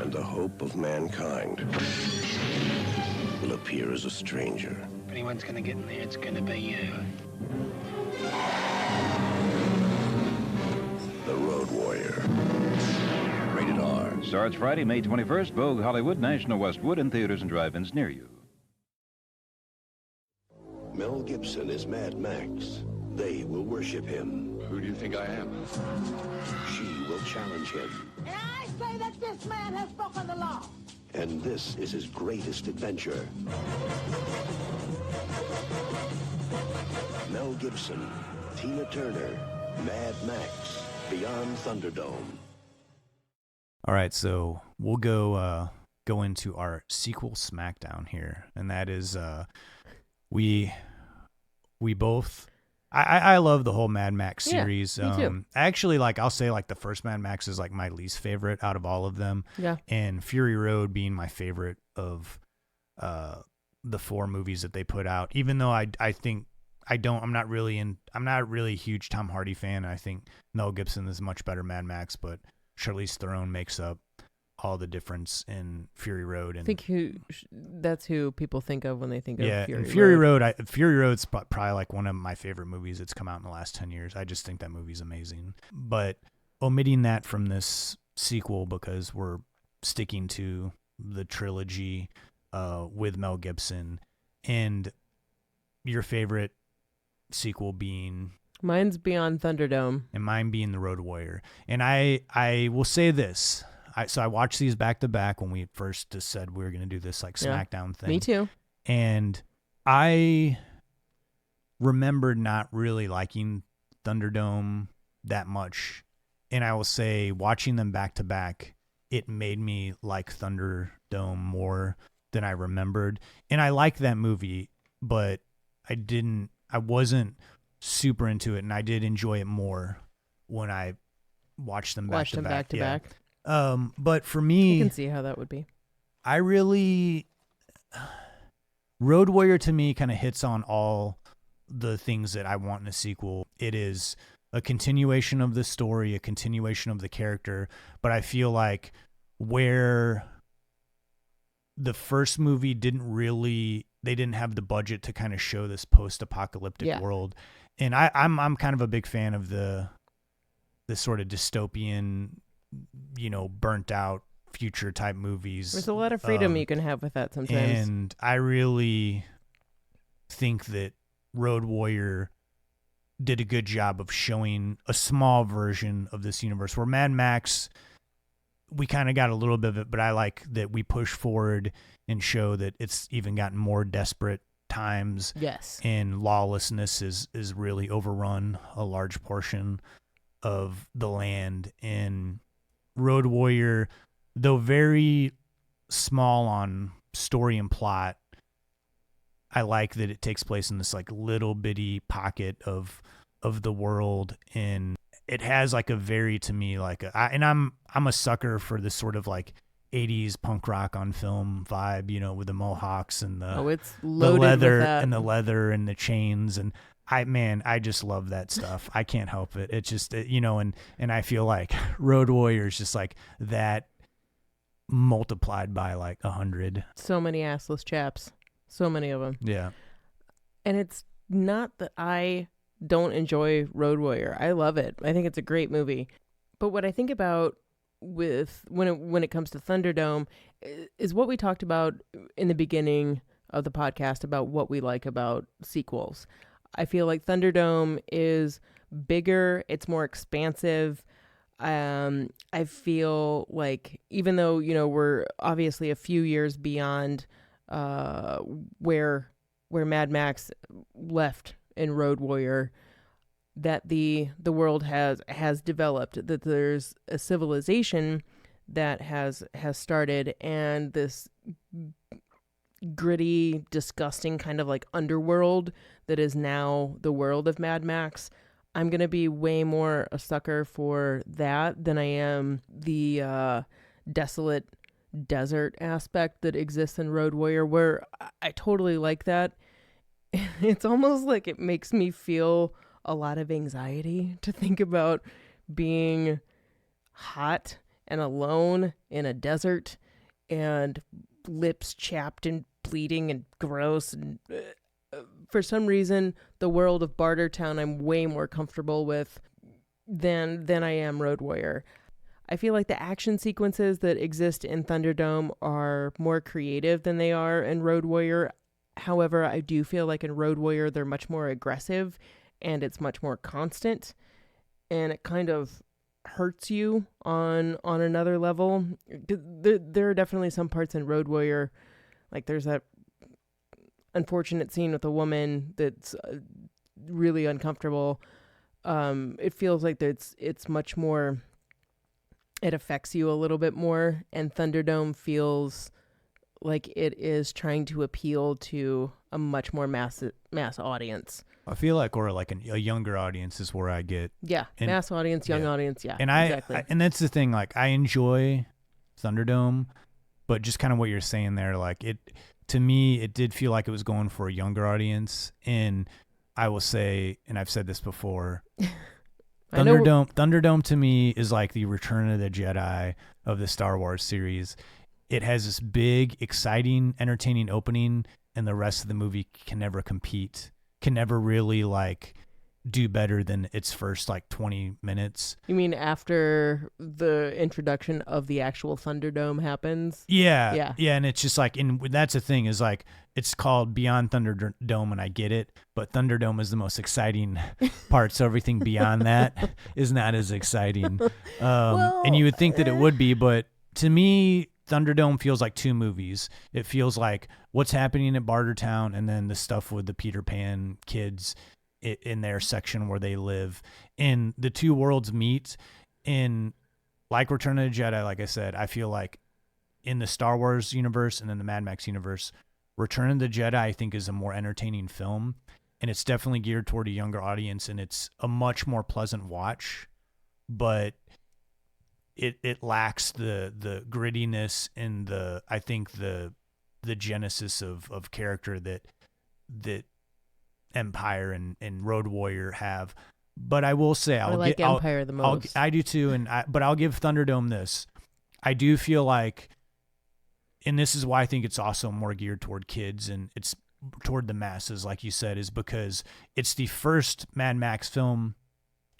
And the hope of mankind will appear as a stranger. If anyone's gonna get in there, it's gonna be you. The Road Warrior. Rated R. Starts Friday, May 21st, Vogue Hollywood, National Westwood, and theaters and drive-ins near you. Mel Gibson is Mad Max. They will worship him. Who do you think I am? She will challenge him. And I say that this man has broken the law. And this is his greatest adventure. Mel Gibson, Tina Turner, Mad Max, Beyond Thunderdome. All right, so we'll go into our sequel smackdown here, and that is we both. I love the whole Mad Max series. Me too. Actually, I'll say the first Mad Max is my least favorite out of all of them. Yeah. And Fury Road being my favorite of the four movies that they put out. Even though I'm not really a huge Tom Hardy fan. I think Mel Gibson is a much better Mad Max, but Charlize Theron makes up all the difference in Fury Road. And I think that's who people think of when they think of Fury Road. Fury Road. Fury Road's probably one of my favorite movies that's come out in the last 10 years. I just think that movie's amazing. But omitting that from this sequel because we're sticking to the trilogy with Mel Gibson, and your favorite sequel being... Mine's Beyond Thunderdome. And mine being The Road Warrior. And I will say this... So I watched these back to back when we first just said we were going to do this SmackDown thing. Me too. And I remembered not really liking Thunderdome that much. And I will say watching them back to back, it made me like Thunderdome more than I remembered. And I liked that movie, but I wasn't super into it. And I did enjoy it more when I watched them back to back. But for me, you can see how that would be. Road Warrior to me kind of hits on all the things that I want in a sequel. It is a continuation of the story, a continuation of the character, but I feel like where the first movie they didn't have the budget to kind of show this post-apocalyptic world. And I'm kind of a big fan of the sort of dystopian, burnt out future type movies. There's a lot of freedom you can have with that sometimes. And I really think that Road Warrior did a good job of showing a small version of this universe, where Mad Max, we kind of got a little bit of it, but I like that we push forward and show that it's even gotten more desperate times. Yes. And lawlessness is really overrun a large portion of the land. And Road Warrior, though very small on story and plot, I like that it takes place in this like little bitty pocket of the world, and it has like a very, to me, like I'm a sucker for this sort of like 80s punk rock on film vibe, you know, with the mohawks and it's loaded the leather with that. and the leather and the chains, and I just love that stuff. I can't help it. It's just, you know, and I feel like Road Warrior is just like that multiplied by like 100. So many assless chaps. So many of them. Yeah. And it's not that I don't enjoy Road Warrior. I love it. I think it's a great movie. But what I think about with when it comes to Thunderdome is what we talked about in the beginning of the podcast about what we like about sequels. I feel like Thunderdome is bigger. It's more expansive. I feel like even though, you know, we're obviously a few years beyond where Mad Max left in Road Warrior, that the world has developed, that there's a civilization that has started, and this gritty, disgusting kind of like underworld that is now the world of Mad Max. I'm going to be way more a sucker for that than I am the desolate desert aspect that exists in Road Warrior, where I totally like that. It's almost like it makes me feel a lot of anxiety to think about being hot and alone in a desert and lips chapped and bleeding and gross. And for some reason, the world of Bartertown I'm way more comfortable with than I am Road Warrior. I feel like the action sequences that exist in Thunderdome are more creative than they are in Road Warrior. However, I do feel like in Road Warrior, they're much more aggressive and it's much more constant, and it kind of hurts you on another level. There are definitely some parts in Road Warrior, like there's that unfortunate scene with a woman that's really uncomfortable. It feels like it's much more, it affects you a little bit more, and Thunderdome feels like it is trying to appeal to a much more mass audience. I feel like, or like a younger audience is where I get. Yeah, mass audience, young audience, yeah. And exactly. And that's the thing, like I enjoy Thunderdome, but just kind of what you're saying there, like to me, it did feel like it was going for a younger audience. And I will say, and I've said this before, Thunderdome to me is like the Return of the Jedi of the Star Wars series. It has this big, exciting, entertaining opening, and the rest of the movie can never compete, can never really like do better than its first like 20 minutes. You mean after the introduction of the actual Thunderdome happens? Yeah. And it's just like, and that's the thing is like, it's called Beyond Thunderdome, and I get it, but Thunderdome is the most exciting part, so everything beyond that is not as exciting. And you would think that it would be, but to me, Thunderdome feels like two movies. It feels like what's happening at Bartertown, and then the stuff with the Peter Pan kids in their section where they live. And the two worlds meet in, like Return of the Jedi, like I said, I feel like in the Star Wars universe and in the Mad Max universe, Return of the Jedi I think is a more entertaining film, and it's definitely geared toward a younger audience, and it's a much more pleasant watch, but it lacks the grittiness and I think the genesis of character that Empire and Road Warrior have. But I will say I like Empire the most. I do too, but I'll give Thunderdome this. I do feel like, and this is why I think it's also more geared toward kids and it's toward the masses, like you said, is because it's the first Mad Max film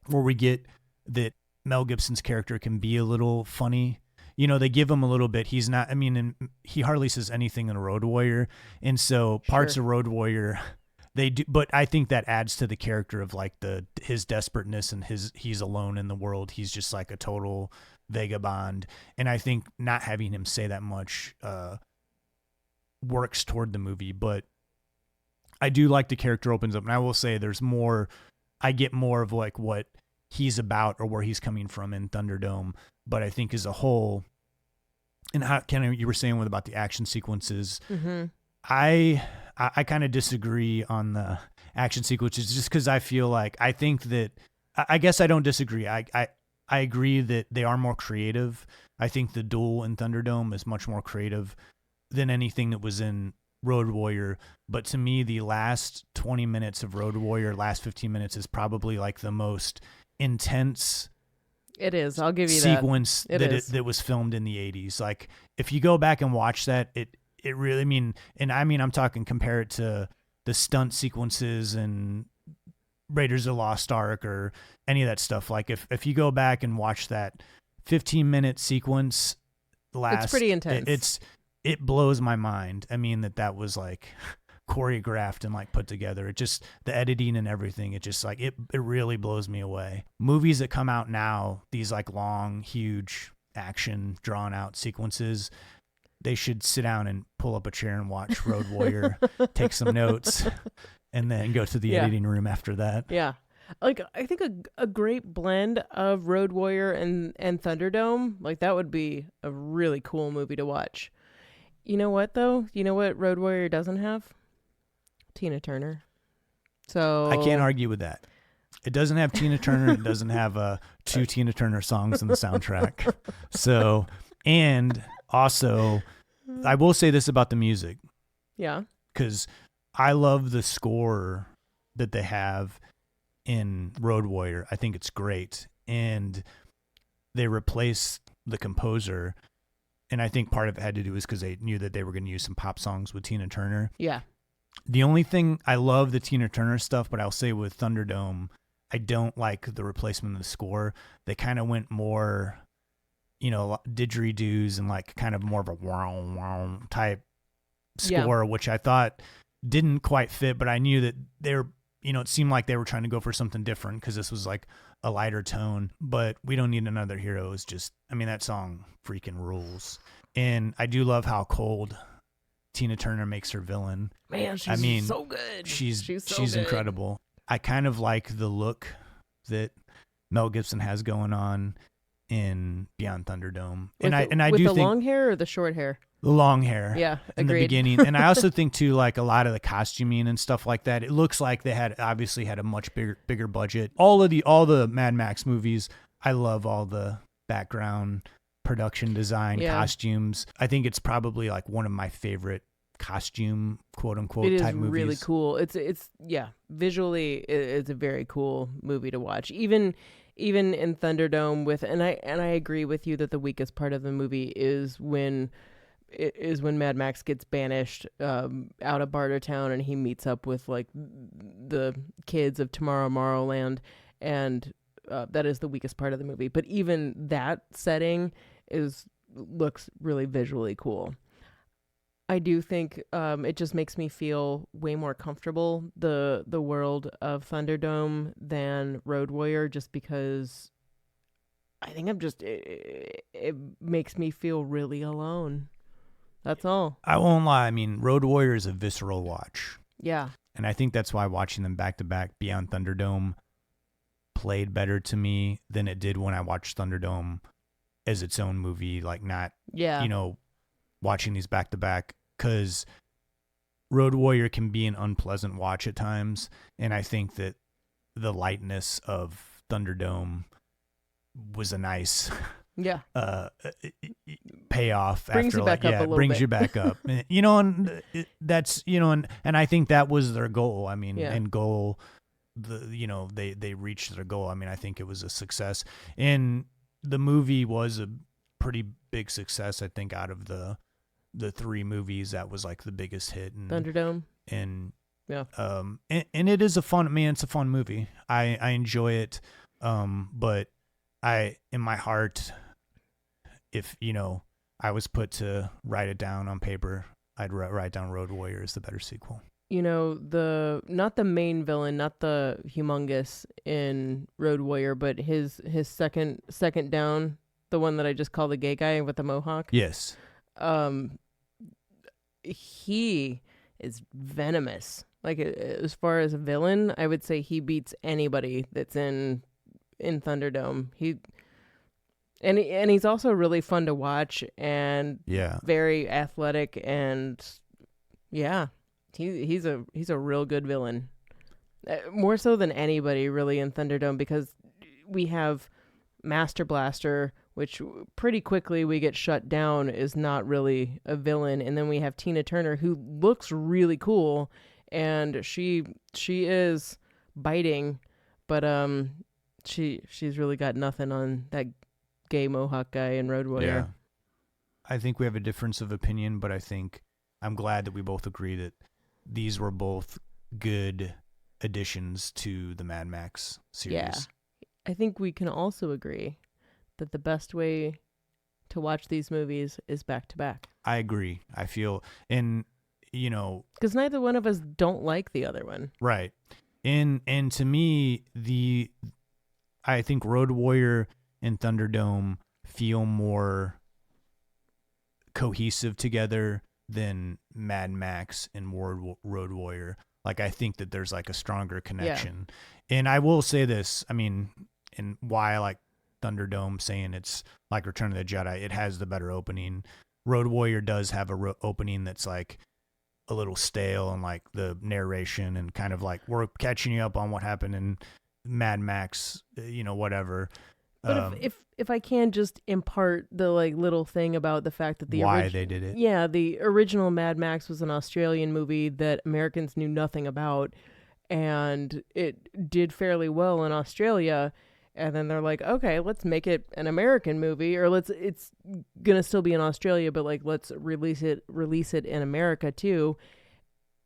where we get that Mel Gibson's character can be a little funny. they give him a little bit. He's not, he hardly says anything in Road Warrior. And so parts of Road Warrior, they do, but I think that adds to the character of like his desperateness and he's alone in the world. He's just like a total vagabond. And I think not having him say that much works toward the movie, but I do like the character opens up. And I will say I get more of like what he's about or where he's coming from in Thunderdome. But I think as a whole, and how you were saying about the action sequences, I kind of disagree on the action sequences just because I feel like I think that I guess I don't disagree. I agree that they are more creative. I think the duel in Thunderdome is much more creative than anything that was in Road Warrior. But to me, the last 20 minutes of Road Warrior, last 15 minutes is probably like the most intense. It is. I'll give you sequence that. That was filmed in the 80s. Like if you go back and watch that, it really, I'm talking compare it to the stunt sequences and Raiders of the Lost Ark or any of that stuff. Like if you go back and watch that 15-minute sequence, it's pretty intense. It blows my mind. That was like choreographed and like put together. It just, the editing and everything, it just like, it really blows me away. Movies that come out now, these like long, huge action drawn out sequences, they should sit down and pull up a chair and watch Road Warrior, take some notes, and then go to the editing room after that. Yeah. Like, I think a great blend of Road Warrior and Thunderdome, like that would be a really cool movie to watch. You know what, though? You know what Road Warrior doesn't have? Tina Turner. So I can't argue with that. It doesn't have Tina Turner. It doesn't have 2 Tina Turner songs in the soundtrack. So, and also, I will say this about the music. Yeah. Because I love the score that they have in Road Warrior. I think it's great. And they replaced the composer. And I think part of it had to do is because they knew that they were going to use some pop songs with Tina Turner. Yeah. The only thing, I love the Tina Turner stuff, but I'll say with Thunderdome, I don't like the replacement of the score. They kind of went more, didgeridoos and like kind of more of a wow type score, which I thought didn't quite fit, but I knew that they were, it seemed like they were trying to go for something different because this was like a lighter tone. But We Don't Need Another Hero is just, that song freaking rules. And I do love how cold Tina Turner makes her villain. Man, she's so good. She's so good. Incredible. I kind of like the look that Mel Gibson has going on in Beyond Thunderdome. With the long hair or the short hair? The long hair. Yeah, in the beginning. And I also think too, like a lot of the costuming and stuff like that, it looks like they obviously had a much bigger budget. All the Mad Max movies, I love all the background production design, costumes. I think it's probably like one of my favorite costume, quote unquote, type movies. It is really cool. It's visually it's a very cool movie to watch. Even in Thunderdome and I agree with you that the weakest part of the movie is when Mad Max gets banished out of Bartertown and he meets up with like the kids of Tomorrowland, and that is the weakest part of the movie. But even that setting looks really visually cool. I do think it just makes me feel way more comfortable, the world of Thunderdome, than Road Warrior, just because I think it makes me feel really alone. That's all. I won't lie. Road Warrior is a visceral watch. Yeah. And I think that's why watching them back to back, Beyond Thunderdome, played better to me than it did when I watched Thunderdome as its own movie, like not, watching these back to back, because Road Warrior can be an unpleasant watch at times. And I think that the lightness of Thunderdome was a nice payoff. Brings you back up a little brings bit. you back up. And that's, and I think that was their goal. And goal, they reached their goal. I think it was a success. And the movie was a pretty big success, I think, out of the 3 movies. That was like the biggest hit. And Thunderdome. And yeah. And it is a fun, it's a fun movie. I enjoy it. But in my heart, if, I was put to write it down on paper, I'd write down Road Warrior as the better sequel. Not the main villain, not the humongous in Road Warrior, but his second down, the one that I just call the gay guy with the mohawk. Yes. He is venomous. Like, as far as a villain, I would say he beats anybody that's in Thunderdome. And he's also really fun to watch and very athletic, and he's a real good villain. More so than anybody really in Thunderdome, because we have Master Blaster, which pretty quickly we get shut down, is not really a villain, and then we have Tina Turner, who looks really cool, and she is biting, but she's really got nothing on that gay mohawk guy in Road Warrior. Yeah. I think we have a difference of opinion, but I think I'm glad that we both agree that these were both good additions to the Mad Max series. Yeah. I think we can also agree that the best way to watch these movies is back to back. I agree. I feel, and because neither one of us don't like the other one. Right. And to me, I think Road Warrior and Thunderdome feel more cohesive together than Mad Max and Road Warrior. Like, I think that there's like a stronger connection. Yeah. And I will say this, and why I like Thunderdome, saying it's like Return of the Jedi, it has the better opening. Road Warrior does have a opening that's like a little stale, and like the narration and kind of like we're catching you up on what happened in Mad Max, whatever. But if I can just impart the like little thing about the fact that why they did it. Yeah, the original Mad Max was an Australian movie that Americans knew nothing about, and it did fairly well in Australia. And then they're like, okay, let's make it an American movie, or it's gonna still be in Australia, but like let's release it in America too.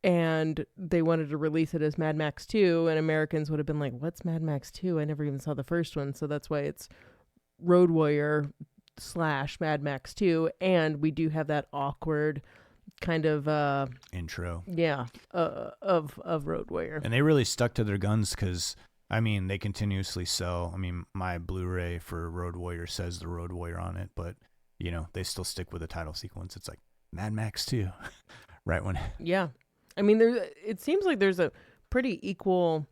And they wanted to release it as Mad Max 2, and Americans would have been like, what's Mad Max 2? I never even saw the first one. So that's why it's Road Warrior / Mad Max 2. And we do have that awkward kind of intro. Yeah. Of Road Warrior. And they really stuck to their guns, because they continuously sell. My Blu-ray for Road Warrior says the Road Warrior on it, but they still stick with the title sequence. It's like Mad Max 2. Right when. Yeah. It seems like there's a pretty equal.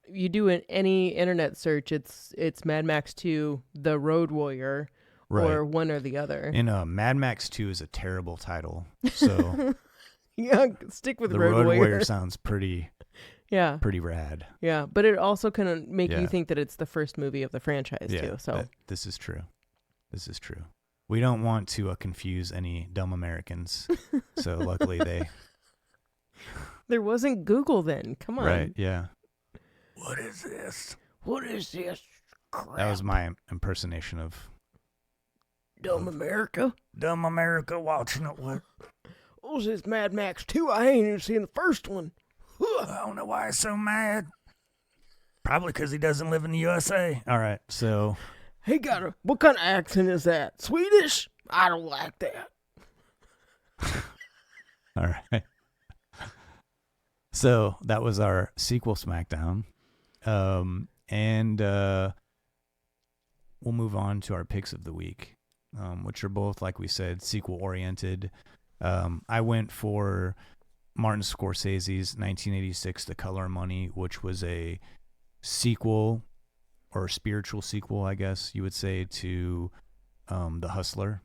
You do any internet search, it's Mad Max 2, The Road Warrior, right, or one or the other. And Mad Max 2 is a terrible title, so yeah, stick with the Road Warrior. Sounds pretty. Yeah, pretty rad. Yeah, but it also can make you think that it's the first movie of the franchise too. So this is true. We don't want to confuse any dumb Americans, so luckily they. There wasn't Google then. Come on. Right, yeah. What is this? What is this crap? That was my impersonation of Dumb America. Dumb America watching it. What? What's this Mad Max 2? I ain't even seen the first one. I don't know why he's so mad. Probably because he doesn't live in the USA. All right, so. Hey, what kind of accent is that? Swedish? I don't like that. All right. So that was our sequel Smackdown. And we'll move on to our picks of the week, which are both, like we said, sequel-oriented. I went for Martin Scorsese's 1986 The Color of Money, which was a sequel, or spiritual sequel, I guess you would say, to The Hustler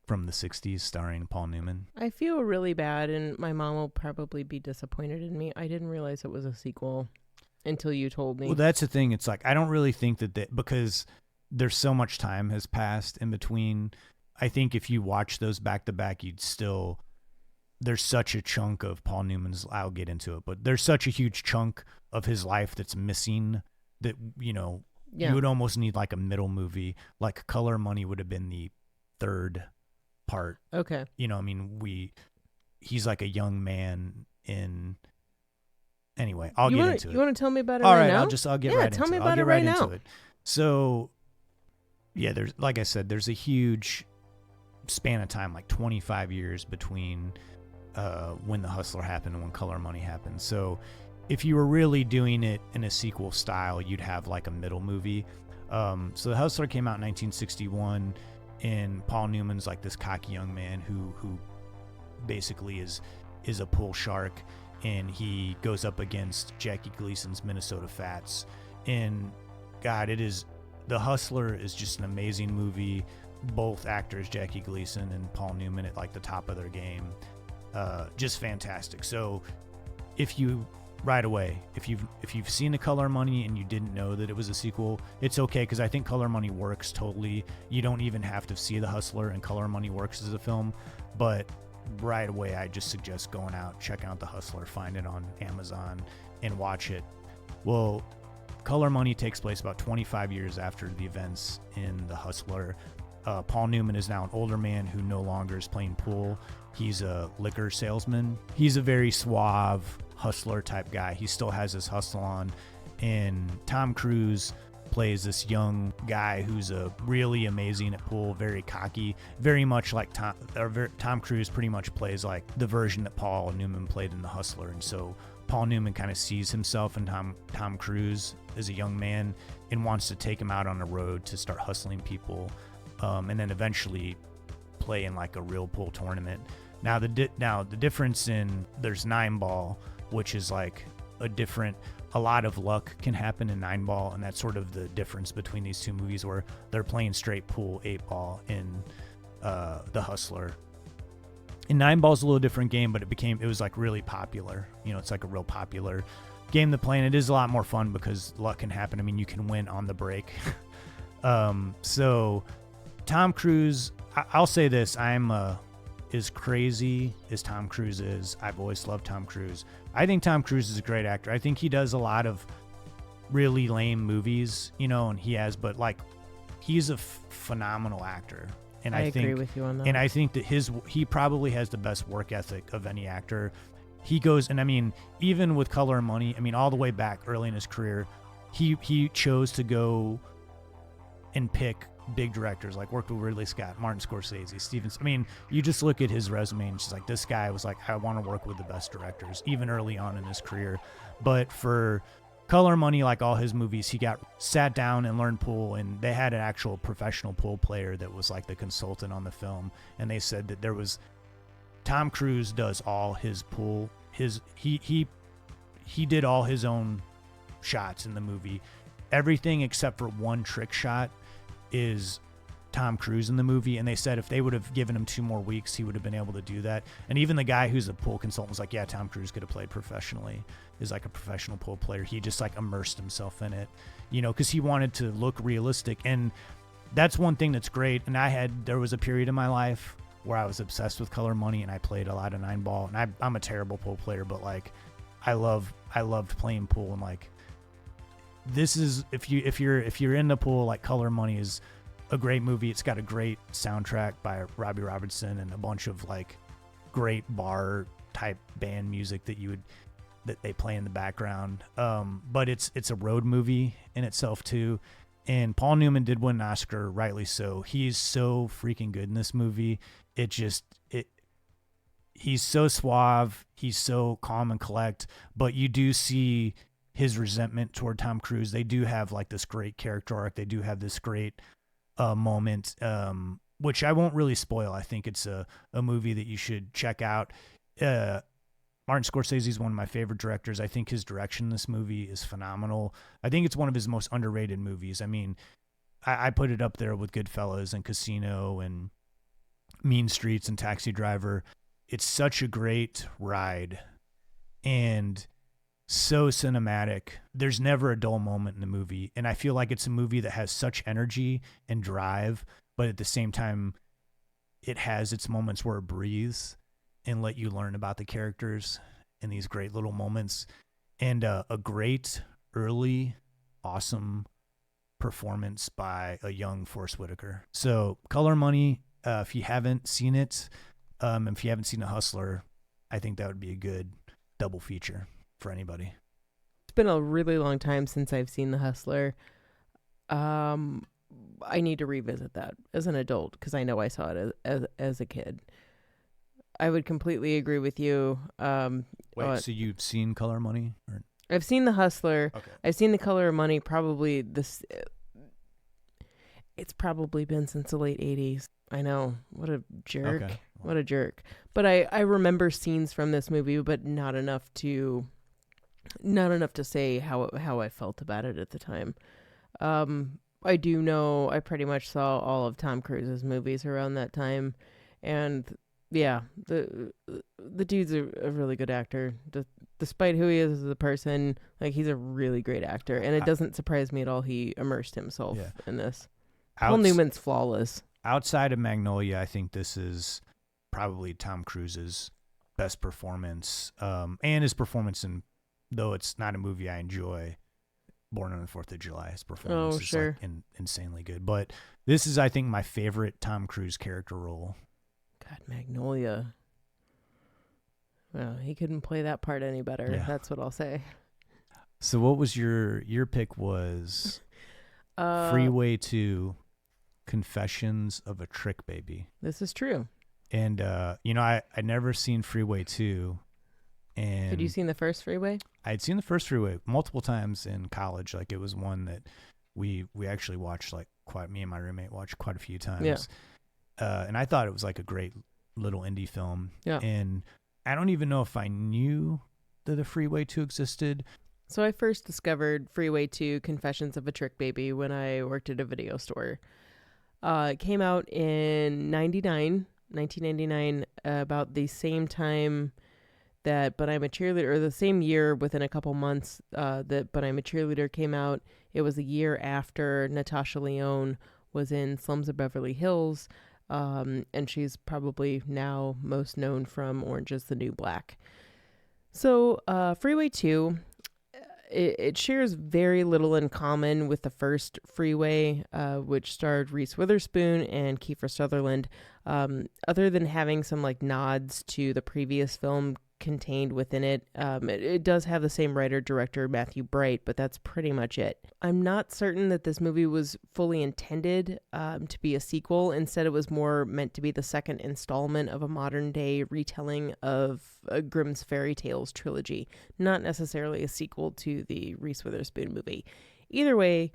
from the 60s, starring Paul Newman. I feel really bad, and my mom will probably be disappointed in me. I didn't realize it was a sequel until you told me. Well, that's the thing. It's like, I don't really think that because there's so much time has passed in between. I think if you watch those back to back, there's such a chunk of Paul Newman's, I'll get into it, but there's such a huge chunk of his life that's missing that, you would almost need like a middle movie. Like Color of Money would have been the third part. Okay. He's like a young man in. Anyway, I'll get into it. You want to tell me about it All right now? I'll get right into it. Yeah, tell me about it right now. So, yeah, like I said, there's a huge span of time, like 25 years between when The Hustler happened and when Color Money happened. So if you were really doing it in a sequel style, you'd have like a middle movie. So The Hustler came out in 1961, and Paul Newman's like this cocky young man who basically is a pool shark, and he goes up against Jackie Gleason's Minnesota Fats. And God, The Hustler is just an amazing movie. Both actors, Jackie Gleason and Paul Newman, at like the top of their game. Just fantastic. So if you've seen The Color Money and you didn't know that it was a sequel, it's okay, because I think Color Money works totally. You don't even have to see The Hustler, and Color Money works as a film. But right away, I just suggest going out, checking out The Hustler, find it on Amazon, and watch it. Well, Color Money takes place about 25 years after the events in The Hustler. Paul Newman is now an older man who no longer is playing pool. He's a liquor salesman. He's a very suave hustler type guy. He still has his hustle on. And Tom Cruise plays this young guy who's really amazing at pool, very cocky, very much like Tom Cruise pretty much plays like the version that Paul Newman played in The Hustler. And so Paul Newman kind of sees himself in Tom Cruise as a young man and wants to take him out on the road to start hustling people, and then eventually play in like a real pool tournament. Now the difference in there's 9-ball, which is like a lot of luck can happen in 9-ball, and that's sort of the difference between these two movies, where they're playing straight pool 8-ball in The Hustler. And 9-ball's a little different game, but it was like really popular. It's like a real popular game to play, and it is a lot more fun because luck can happen. I mean, you can win on the break. So Tom Cruise, I'll say this, I'm as crazy as Tom Cruise is, I've always loved Tom Cruise. I think Tom Cruise is a great actor. I think he does a lot of really lame movies, and he has, but like, he's a phenomenal actor. And I think, agree with you on that. And I think that he probably has the best work ethic of any actor. He goes, and I mean, even with Color and Money, I mean, all the way back early in his career, he chose to go and pick big directors, like worked with Ridley Scott, Martin Scorsese, Stevens. I mean, you just look at his resume and it's like, this guy was like, I want to work with the best directors, even early on in his career. But for Color Money, like all his movies, he got sat down and learned pool, and they had an actual professional pool player that was like the consultant on the film, and they said that Tom Cruise does all his pool, he did all his own shots in the movie. Everything except for one trick shot is Tom Cruise in the movie, and they said if they would have given him 2 more weeks, he would have been able to do that. And even the guy who's a pool consultant was like, yeah, Tom Cruise could have played professionally, is like a professional pool player. He just like immersed himself in it, because he wanted to look realistic. And that's one thing that's great. And there was a period in my life where I was obsessed with Color Money, and I played a lot of 9-ball, and I'm a terrible pool player, but like I loved playing pool. And like, this is, if you're in the pool, like Color Money is a great movie. It's got a great soundtrack by Robbie Robertson and a bunch of like great bar type band music that they play in the background. But it's a road movie in itself too. And Paul Newman did win an Oscar, rightly so. He's so freaking good in this movie. He's so suave. He's so calm and collect, but you do see his resentment toward Tom Cruise. They do have like this great character arc. They do have this great moment, which I won't really spoil. I think it's a movie that you should check out. Martin Scorsese is one of my favorite directors. I think his direction in this movie is phenomenal. I think it's one of his most underrated movies. I mean, I put it up there with Goodfellas and Casino and Mean Streets and Taxi Driver. It's such a great ride and so cinematic. There's never a dull moment in the movie. And I feel like it's a movie that has such energy and drive, but at the same time, it has its moments where it breathes and let you learn about the characters in these great little moments. And a great early, awesome performance by a young Forrest Whitaker. So Color Money, if you haven't seen it, if you haven't seen The Hustler, I think that would be a good double feature for anybody. It's been a really long time since I've seen The Hustler. I need to revisit that as an adult because I know I saw it as a kid. I would completely agree with you. Wait, so you've seen Color Money? Or? I've seen The Hustler. Okay. I've seen The Color of Money. Probably this. It's probably been since the late 80s. I know. What a jerk. Okay. What a jerk. But I remember scenes from this movie, but not enough to say how I felt about it at the time. I do know I pretty much saw all of Tom Cruise's movies around that time, and yeah, the dude's a really good actor. Despite who he is as a person, like, he's a really great actor, and it doesn't surprise me at all he immersed himself in this. Paul Newman's flawless. Outside of Magnolia, I think this is probably Tom Cruise's best performance, and his performance in, though it's not a movie I enjoy, Born on the 4th of July. His performance is like insanely good. But this is, I think, my favorite Tom Cruise character role. God, Magnolia. Well, he couldn't play that part any better. Yeah. That's what I'll say. So what was your pick was Freeway 2, Confessions of a Trick Baby. This is true. And, I'd never seen Freeway 2. And had you seen the first Freeway? I'd seen the first Freeway multiple times in college. Like, it was one that we actually watched, like, me and my roommate watched quite a few times. Yeah. And I thought it was like a great little indie film. Yeah. And I don't even know if I knew that a Freeway 2 existed. So I first discovered Freeway 2, Confessions of a Trick Baby when I worked at a video store. It came out in 1999, about the same time that But I'm a Cheerleader, or the same year within a couple months that But I'm a Cheerleader came out. It was a year after Natasha Lyonne was in Slums of Beverly Hills, and she's probably now most known from Orange is the New Black. So Freeway 2, it shares very little in common with the first Freeway, which starred Reese Witherspoon and Kiefer Sutherland, other than having some like nods to the previous film contained within it. It does have the same writer-director, Matthew Bright, but that's pretty much it. I'm not certain that this movie was fully intended to be a sequel. Instead, it was more meant to be the second installment of a modern-day retelling of Grimm's Fairy Tales trilogy, not necessarily a sequel to the Reese Witherspoon movie. Either way,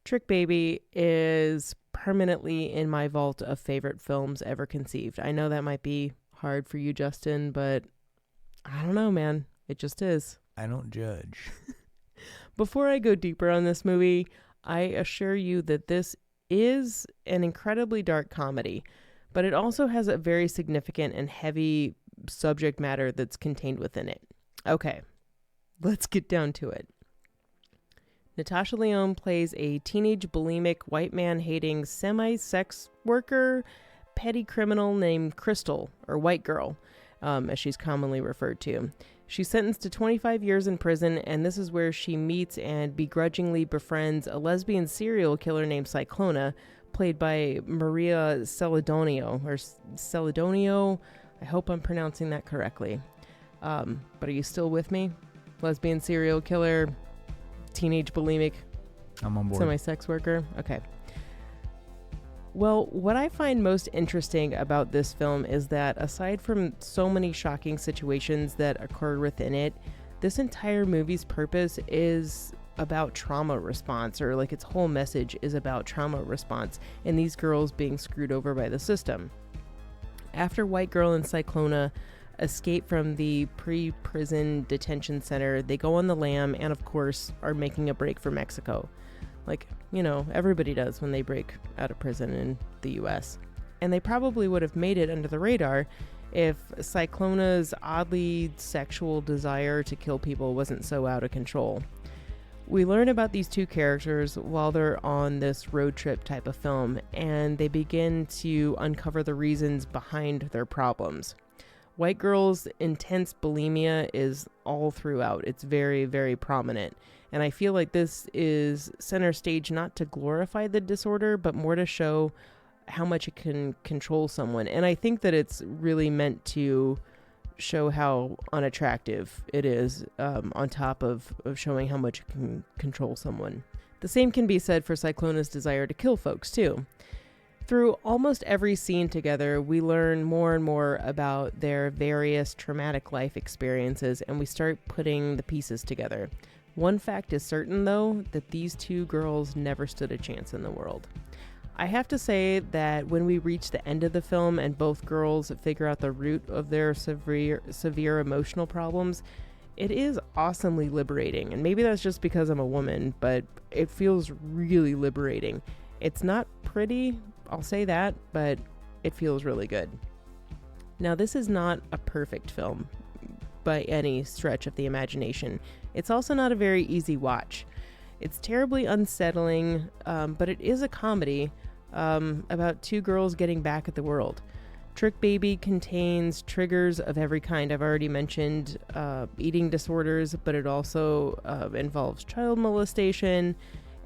Trick Baby is permanently in my vault of favorite films ever conceived. I know that might be hard for you, Justin, but I don't know, man. It just is. I don't judge. Before I go deeper on this movie, I assure you that this is an incredibly dark comedy, but it also has a very significant and heavy subject matter that's contained within it. Okay, let's get down to it. Natasha Lyonne plays a teenage bulimic, white man-hating, semi-sex worker, petty criminal named Crystal, or White Girl, as she's commonly referred to. She's sentenced to 25 years in prison, and this is where she meets and begrudgingly befriends a lesbian serial killer named Cyclona, played by Maria Celedonio, or Celedonio. I hope I'm pronouncing that correctly. But are you still with me? Lesbian serial killer, teenage bulimic, I'm on board. Semi-sex worker. Okay. Well, what I find most interesting about this film is that aside from so many shocking situations that occur within it, this entire movie's purpose is about trauma response, or like its whole message is about trauma response and these girls being screwed over by the system. After White Girl and Cyclona escape from the pre-prison detention center, they go on the lam and, of course, are making a break for Mexico. Like, you know, everybody does when they break out of prison in the U.S. And they probably would have made it under the radar if Cyclona's oddly sexual desire to kill people wasn't so out of control. We learn about these two characters while they're on this road trip type of film, and they begin to uncover the reasons behind their problems. White Girl's intense bulimia is all throughout. It's very, very prominent. And I feel like this is center stage not to glorify the disorder, but more to show how much it can control someone. And I think that it's really meant to show how unattractive it is, on top of showing how much it can control someone. The same can be said for Cyclona's desire to kill folks, too. Through almost every scene together, we learn more and more about their various traumatic life experiences, and we start putting the pieces together. One fact is certain, though, that these two girls never stood a chance in the world. I have to say that when we reach the end of the film and both girls figure out the root of their severe emotional problems, it is awesomely liberating. And maybe that's just because I'm a woman, but it feels really liberating. It's not pretty, I'll say that, but it feels really good. Now, this is not a perfect film by any stretch of the imagination. It's also not a very easy watch. It's terribly unsettling, but it is a comedy about two girls getting back at the world. Trick Baby contains triggers of every kind. I've already mentioned eating disorders, but it also involves child molestation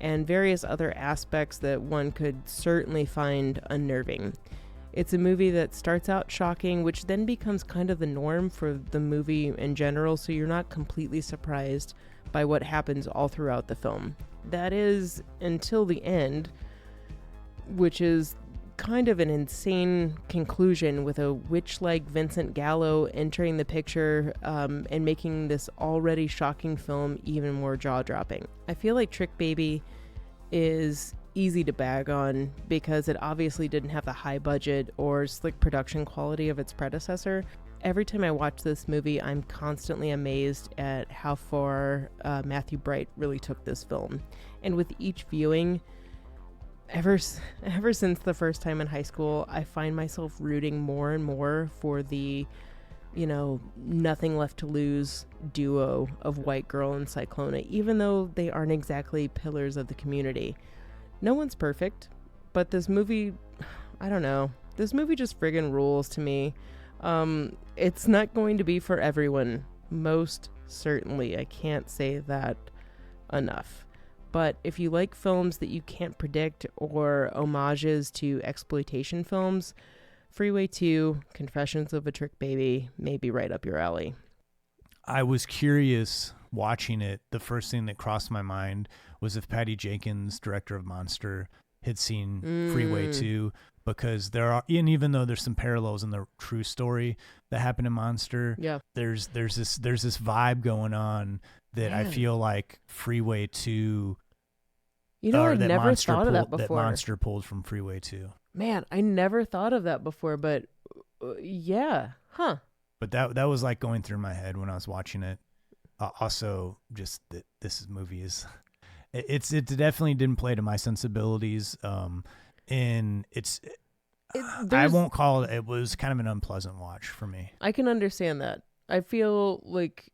and various other aspects that one could certainly find unnerving. It's a movie that starts out shocking, which then becomes kind of the norm for the movie in general, so you're not completely surprised by what happens all throughout the film. That is until the end, which is kind of an insane conclusion with a witch-like Vincent Gallo entering the picture and making this already shocking film even more jaw-dropping. I feel like Trick Baby is easy to bag on because it obviously didn't have the high budget or slick production quality of its predecessor. Every time I watch this movie, I'm constantly amazed at how far Matthew Bright really took this film. And with each viewing, ever since the first time in high school, I find myself rooting more and more for the, nothing left to lose duo of White Girl and Cyclona, even though they aren't exactly pillars of the community. No one's perfect, but this movie, I don't know, this movie just friggin' rules to me. It's not going to be for everyone, most certainly. I can't say that enough. But if you like films that you can't predict or homages to exploitation films, Freeway 2, Confessions of a Trick Baby may be right up your alley. I was curious watching it. The first thing that crossed my mind was if Patty Jenkins, director of Monster, had seen Freeway 2, because there are, and even though there's some parallels in the true story that happened in Monster, there's this vibe going on that I feel like Freeway 2. I never thought of that before. That Monster pulled from Freeway 2. Man, I never thought of that before, but yeah, huh? But that was like going through my head when I was watching it. Also, just that this movie is, it definitely didn't play to my sensibilities. And I won't call it. It was kind of an unpleasant watch for me. I can understand that. I feel like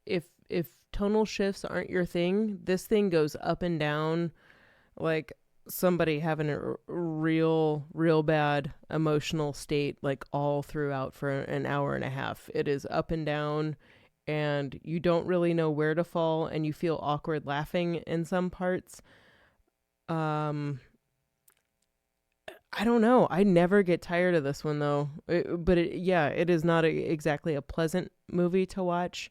if tonal shifts aren't your thing, this thing goes up and down like somebody having a real bad emotional state, like all throughout for an hour and a half. It is up and down, and you don't really know where to fall, and you feel awkward laughing in some parts. I don't know. I never get tired of this one, though. It is not exactly a pleasant movie to watch.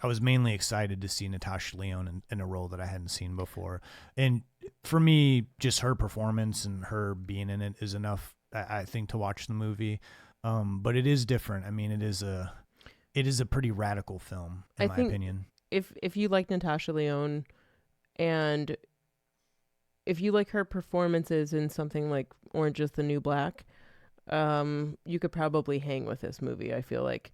I was mainly excited to see Natasha Lyonne in a role that I hadn't seen before. And for me, just her performance and her being in it is enough, I think, to watch the movie. But it is different. I mean, it is a pretty radical film, in my opinion. If you like Natasha Lyonne, and if you like her performances in something like Orange is the New Black, you could probably hang with this movie, I feel like.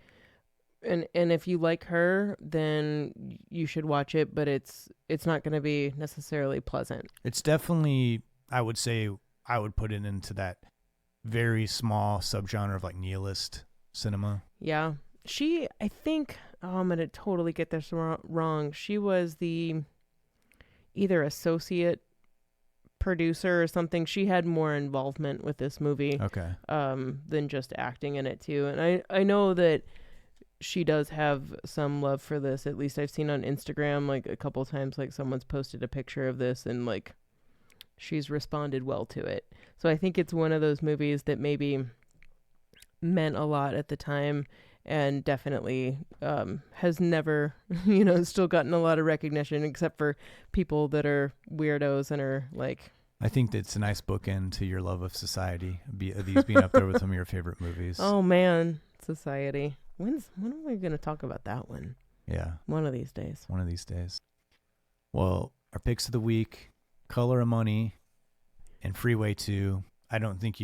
And if you like her, then you should watch it, but it's not going to be necessarily pleasant. It's definitely, I would say, I would put it into that very small subgenre of like nihilist cinema. Yeah. I think, I'm going to totally get this wrong. She was the either associate producer or something. She had more involvement with this movie than just acting in it too. And I know that she does have some love for this. At least I've seen on Instagram like a couple times, like someone's posted a picture of this and like she's responded well to it. So I think it's one of those movies that maybe meant a lot at the time and definitely has never, still gotten a lot of recognition, except for people that are weirdos and are like... I think that's a nice bookend to your love of Society, these being up there with some of your favorite movies. Oh, man. Society. When are we going to talk about that one? Yeah. One of these days. One of these days. Well, our picks of the week, Color of Money and Freeway 2. I don't think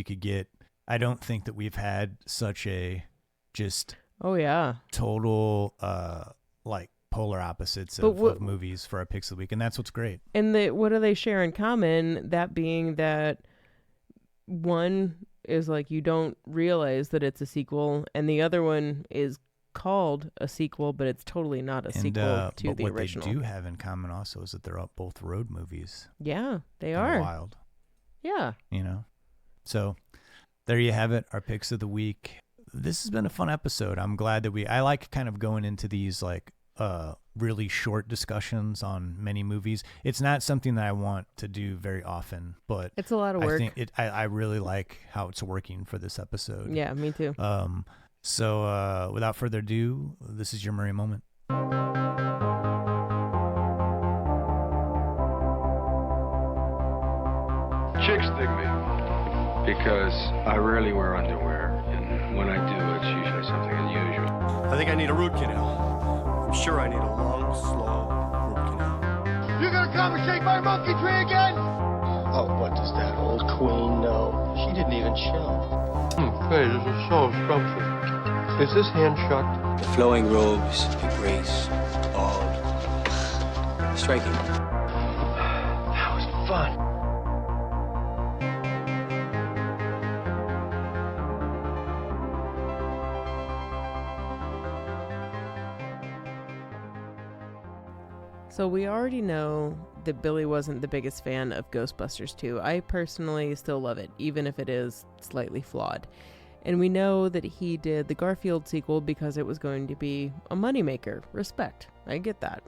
that we've had such a just... Oh, yeah. Total, polar opposites of movies for our picks of the week, and that's what's great. And what do they share in common? That being that one is like you don't realize that it's a sequel, and the other one is called a sequel, but it's totally not a sequel to the original. What they do have in common also is that they're both road movies. Yeah, they are. Wild. Yeah. So there you have it, our picks of the week. This has been a fun episode. I'm glad that I like kind of going into these really short discussions on many movies. It's not something that I want to do very often, but it's a lot of work. I really like how it's working for this episode. Yeah, me too. So without further ado, this is your Murray moment. Chicks dig me because I rarely wear underwear, and when I do, it's usually something unusual. I think I need a root canal. I'm sure I need a long, slow root canal. You gonna come and shake my monkey tree again? Oh, what does that old queen know? She didn't even show. Hey, this is so scrumptious. Is this hand shucked? The flowing robes, the grace, all striking. That was fun. So we already know that Billy wasn't the biggest fan of Ghostbusters 2. I personally still love it, even if it is slightly flawed. And we know that he did the Garfield sequel because it was going to be a moneymaker. Respect. I get that.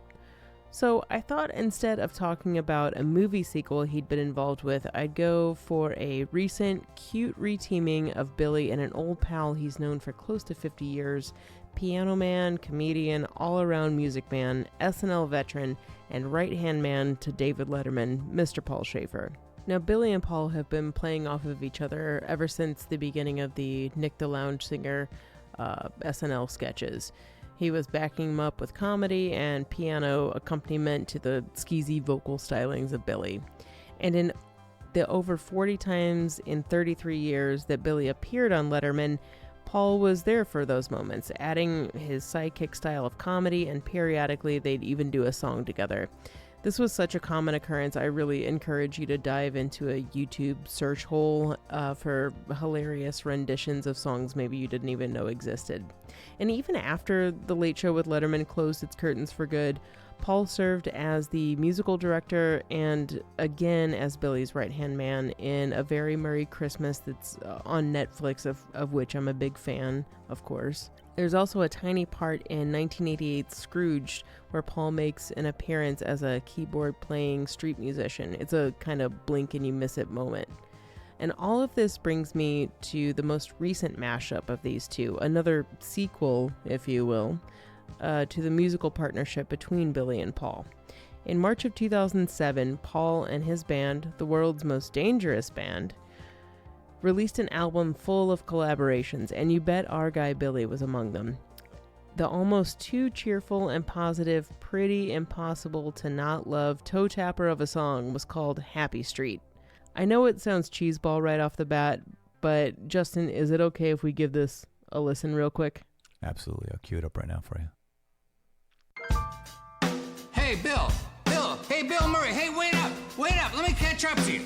So I thought instead of talking about a movie sequel he'd been involved with, I'd go for a recent, cute reteaming of Billy and an old pal he's known for close to 50 years, piano man, comedian, all-around music man, SNL veteran, and right-hand man to David Letterman, Mr. Paul Schaefer. Now, Billy and Paul have been playing off of each other ever since the beginning of the Nick the Lounge Singer SNL sketches. He was backing him up with comedy and piano accompaniment to the skeezy vocal stylings of Billy. And in the over 40 times in 33 years that Billy appeared on Letterman, Paul was there for those moments, adding his sidekick style of comedy, and periodically they'd even do a song together. This was such a common occurrence, I really encourage you to dive into a YouTube search hole for hilarious renditions of songs maybe you didn't even know existed. And even after The Late Show with Letterman closed its curtains for good, Paul served as the musical director and again as Billy's right-hand man in A Very Merry Christmas that's on Netflix, of which I'm a big fan, of course. There's also a tiny part in 1988's Scrooged where Paul makes an appearance as a keyboard-playing street musician. It's a kind of blink and you miss it moment. And all of this brings me to the most recent mashup of these two, another sequel, if you will, to the musical partnership between Billy and Paul. In March of 2007, Paul and his band, the world's most dangerous band, released an album full of collaborations, and you bet our guy Billy was among them. The almost too cheerful and positive, pretty impossible to not love toe tapper of a song was called Happy Street. I know it sounds cheeseball right off the bat, but Justin, is it okay if we give this a listen real quick? Absolutely. I'll cue it up right now for you. Hey, Bill. Hey, Bill Murray. Hey, wait up. Let me catch up to you.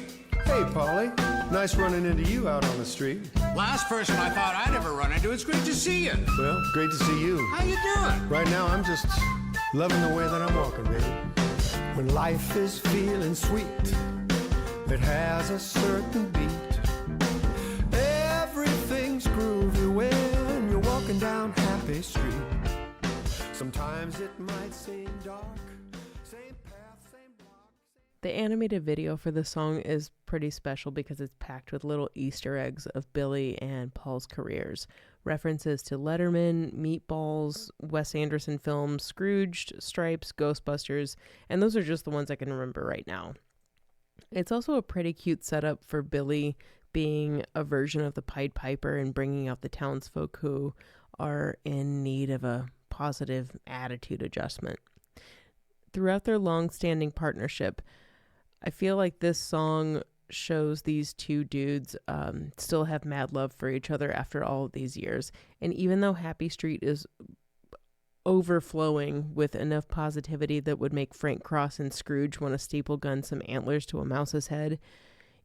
Hey, Paulie. Nice running into you out on the street. Last person I thought I'd ever run into. It's great to see you. Well, great to see you. How you doing? Right now, I'm just loving the way that I'm walking, baby. When life is feeling sweet, it has a certain beat. Everything's groovy when you're walking down Happy Street. Sometimes it might seem dark. Same path, same block. The animated video for this song is pretty special because it's packed with little Easter eggs of Billy and Paul's careers. references to Letterman, Meatballs, Wes Anderson films, Scrooged, Stripes, Ghostbusters, and those are just the ones I can remember right now. It's also a pretty cute setup for Billy being a version of the Pied Piper and bringing out the townsfolk who are in need of a positive attitude adjustment. Throughout their long-standing partnership, I feel like this song shows these two dudes still have mad love for each other after all of these years. And even though Happy Street is overflowing with enough positivity that would make Frank Cross and Scrooge want to staple gun some antlers to a mouse's head,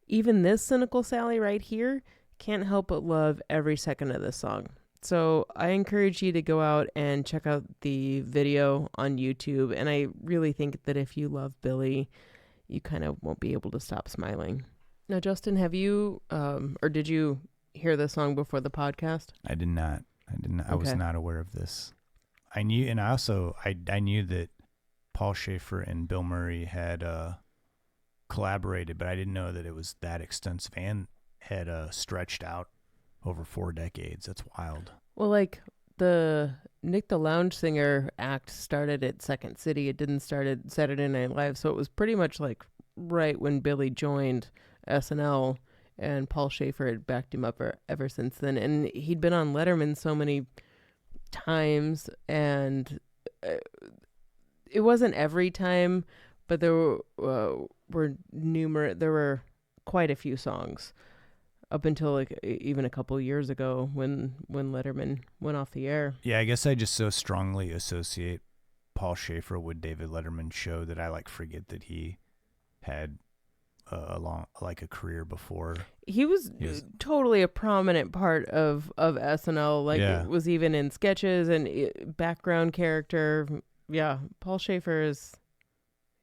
even this cynical Sally right here can't help but love every second of this song. So I encourage you to go out and check out the video on YouTube. And I really think that if you love Billy, you kind of won't be able to stop smiling. Now, Justin, have you, or did you hear this song before the podcast? I did not. I was not aware of this. I knew, and I knew that Paul Schaefer and Bill Murray had collaborated, but I didn't know that it was that extensive and had stretched out over 4 decades. That's wild. Well, like the Nick the Lounge Singer act started at Second City. It didn't start at Saturday Night Live, so it was pretty much like right when Billy joined SNL, and Paul Schaefer had backed him up ever since then. And he'd been on Letterman so many times, and it wasn't every time, but there were numerous. There were quite a few songs up until like even a couple years ago when Letterman went off the air. Yeah, I guess I just so strongly associate Paul Schaefer with David Letterman's show that I like forget that he had a career before. He was totally a prominent part of SNL. Like it was even in sketches and background character. Yeah, Paul Schaefer is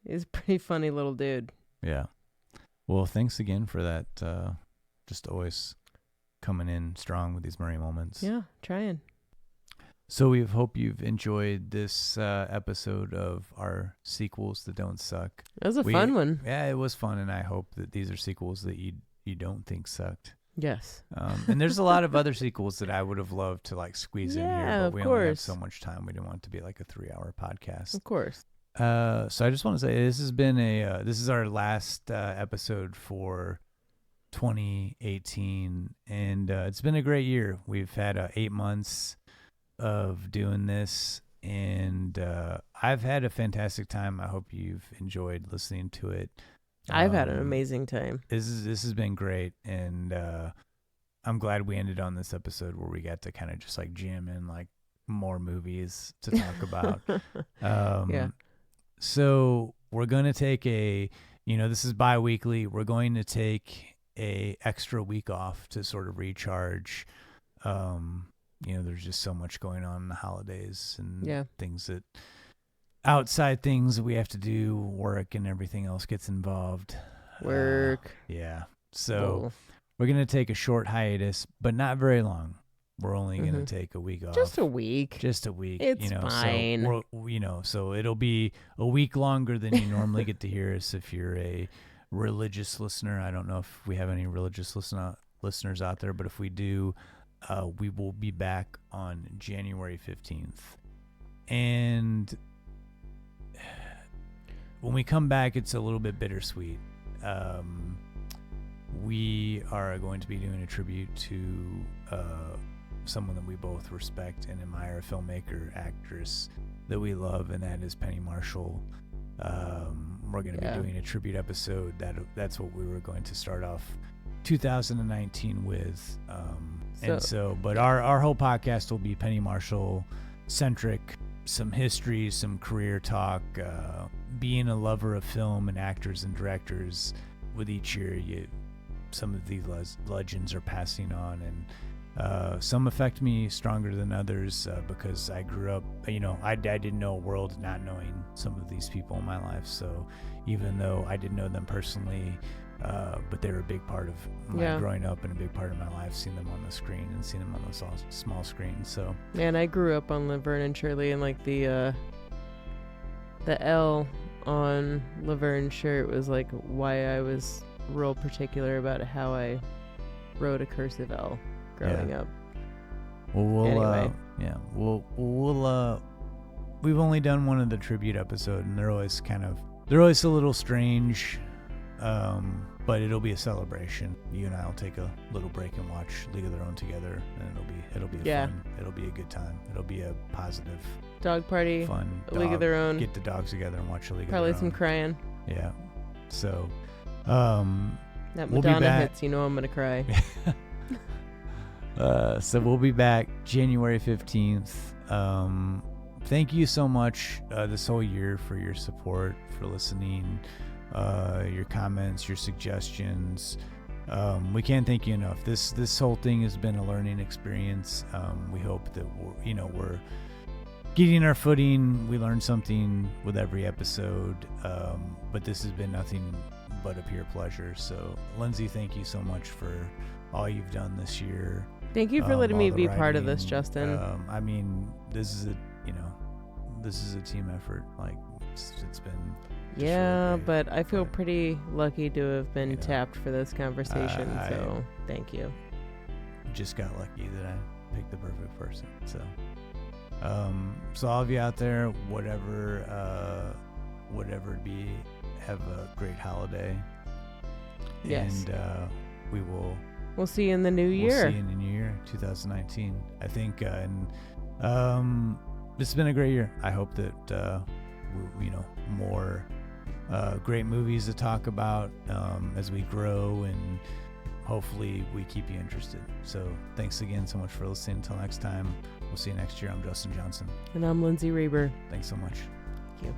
a pretty funny little dude. Yeah. Well, thanks again for that. Just always coming in strong with these Murray moments. Yeah, trying. So we hope you've enjoyed this episode of our sequels that don't suck. That was a fun one. Yeah, it was fun, and I hope that these are sequels that you don't think sucked. Yes. And there's a lot of other sequels that I would have loved to like squeeze in here, but we only have so much time. We didn't want it to be like a 3-hour podcast. Of course. So I just want to say this has been this is our last episode for 2018, and it's been a great year. We've had 8 months of doing this, and I've had a fantastic time. I hope you've enjoyed listening to it. I've had an amazing time. This has been great, and I'm glad we ended on this episode where we got to kind of just like jam in like more movies to talk about. Yeah. So we're going to take this is bi-weekly. We're going to take a extra week off to sort of recharge. There's just so much going on in the holidays and things outside things we have to do, work and everything else gets involved. Work. So we're going to take a short hiatus, but not very long. We're only going to take a week off. Just a week. It's fine. So it'll be a week longer than you normally get to hear us if you're a religious listener. I don't know if we have any religious listeners out there, but if we do, we will be back on January 15th. And when we come back, it's a little bit bittersweet. We are going to be doing a tribute to someone that we both respect and admire, a filmmaker, actress that we love, and that is Penny Marshall. We're going to be doing a tribute episode. That's what we were going to start off 2019 with. But our whole podcast will be Penny Marshall centric, some history, some career talk, being a lover of film and actors and directors. With each year, some of these legends are passing on, and some affect me stronger than others because I grew up, I didn't know a world not knowing some of these people in my life. So even though I didn't know them personally, but they were a big part of my growing up and a big part of my life, seeing them on the screen and seeing them on the small screen. So and I grew up on Laverne and Shirley, and like the L on Laverne's shirt was like why I was real particular about how I wrote a cursive L growing up. Anyway. We've only done one of the tribute episode, and they're always a little strange, but it'll be a celebration. You and I will take a little break and watch League of Their Own together, and it'll be fun. It'll be a good time. It'll be a positive dog party, fun League of Their Own. Get the dogs together and watch a League of Probably Their Own. some crying. Yeah. So, that Madonna hits, you know I'm gonna cry. So we'll be back January 15th. Thank you so much this whole year for your support, for listening, your comments, your suggestions. We can't thank you enough. This whole thing has been a learning experience. We hope that we're getting our footing. We learn something with every episode, but this has been nothing but a pure pleasure. So, Lindsay, thank you so much for all you've done this year. Thank you for letting me be part of this, Justin. I mean, this is a team effort. Like, it's been. Yeah, really great, but I feel pretty lucky to have been tapped for this conversation. So thank you. Just got lucky that I picked the perfect person. So, so all of you out there, whatever it be, have a great holiday. Yes. And we'll see you in the new year. We'll see you in the new year, 2019. I think, it's been a great year. I hope that more great movies to talk about as we grow, and hopefully we keep you interested. So thanks again so much for listening. Until next time, we'll see you next year. I'm Justin Johnson. And I'm Lindsay Reber. Thanks so much. Thank you.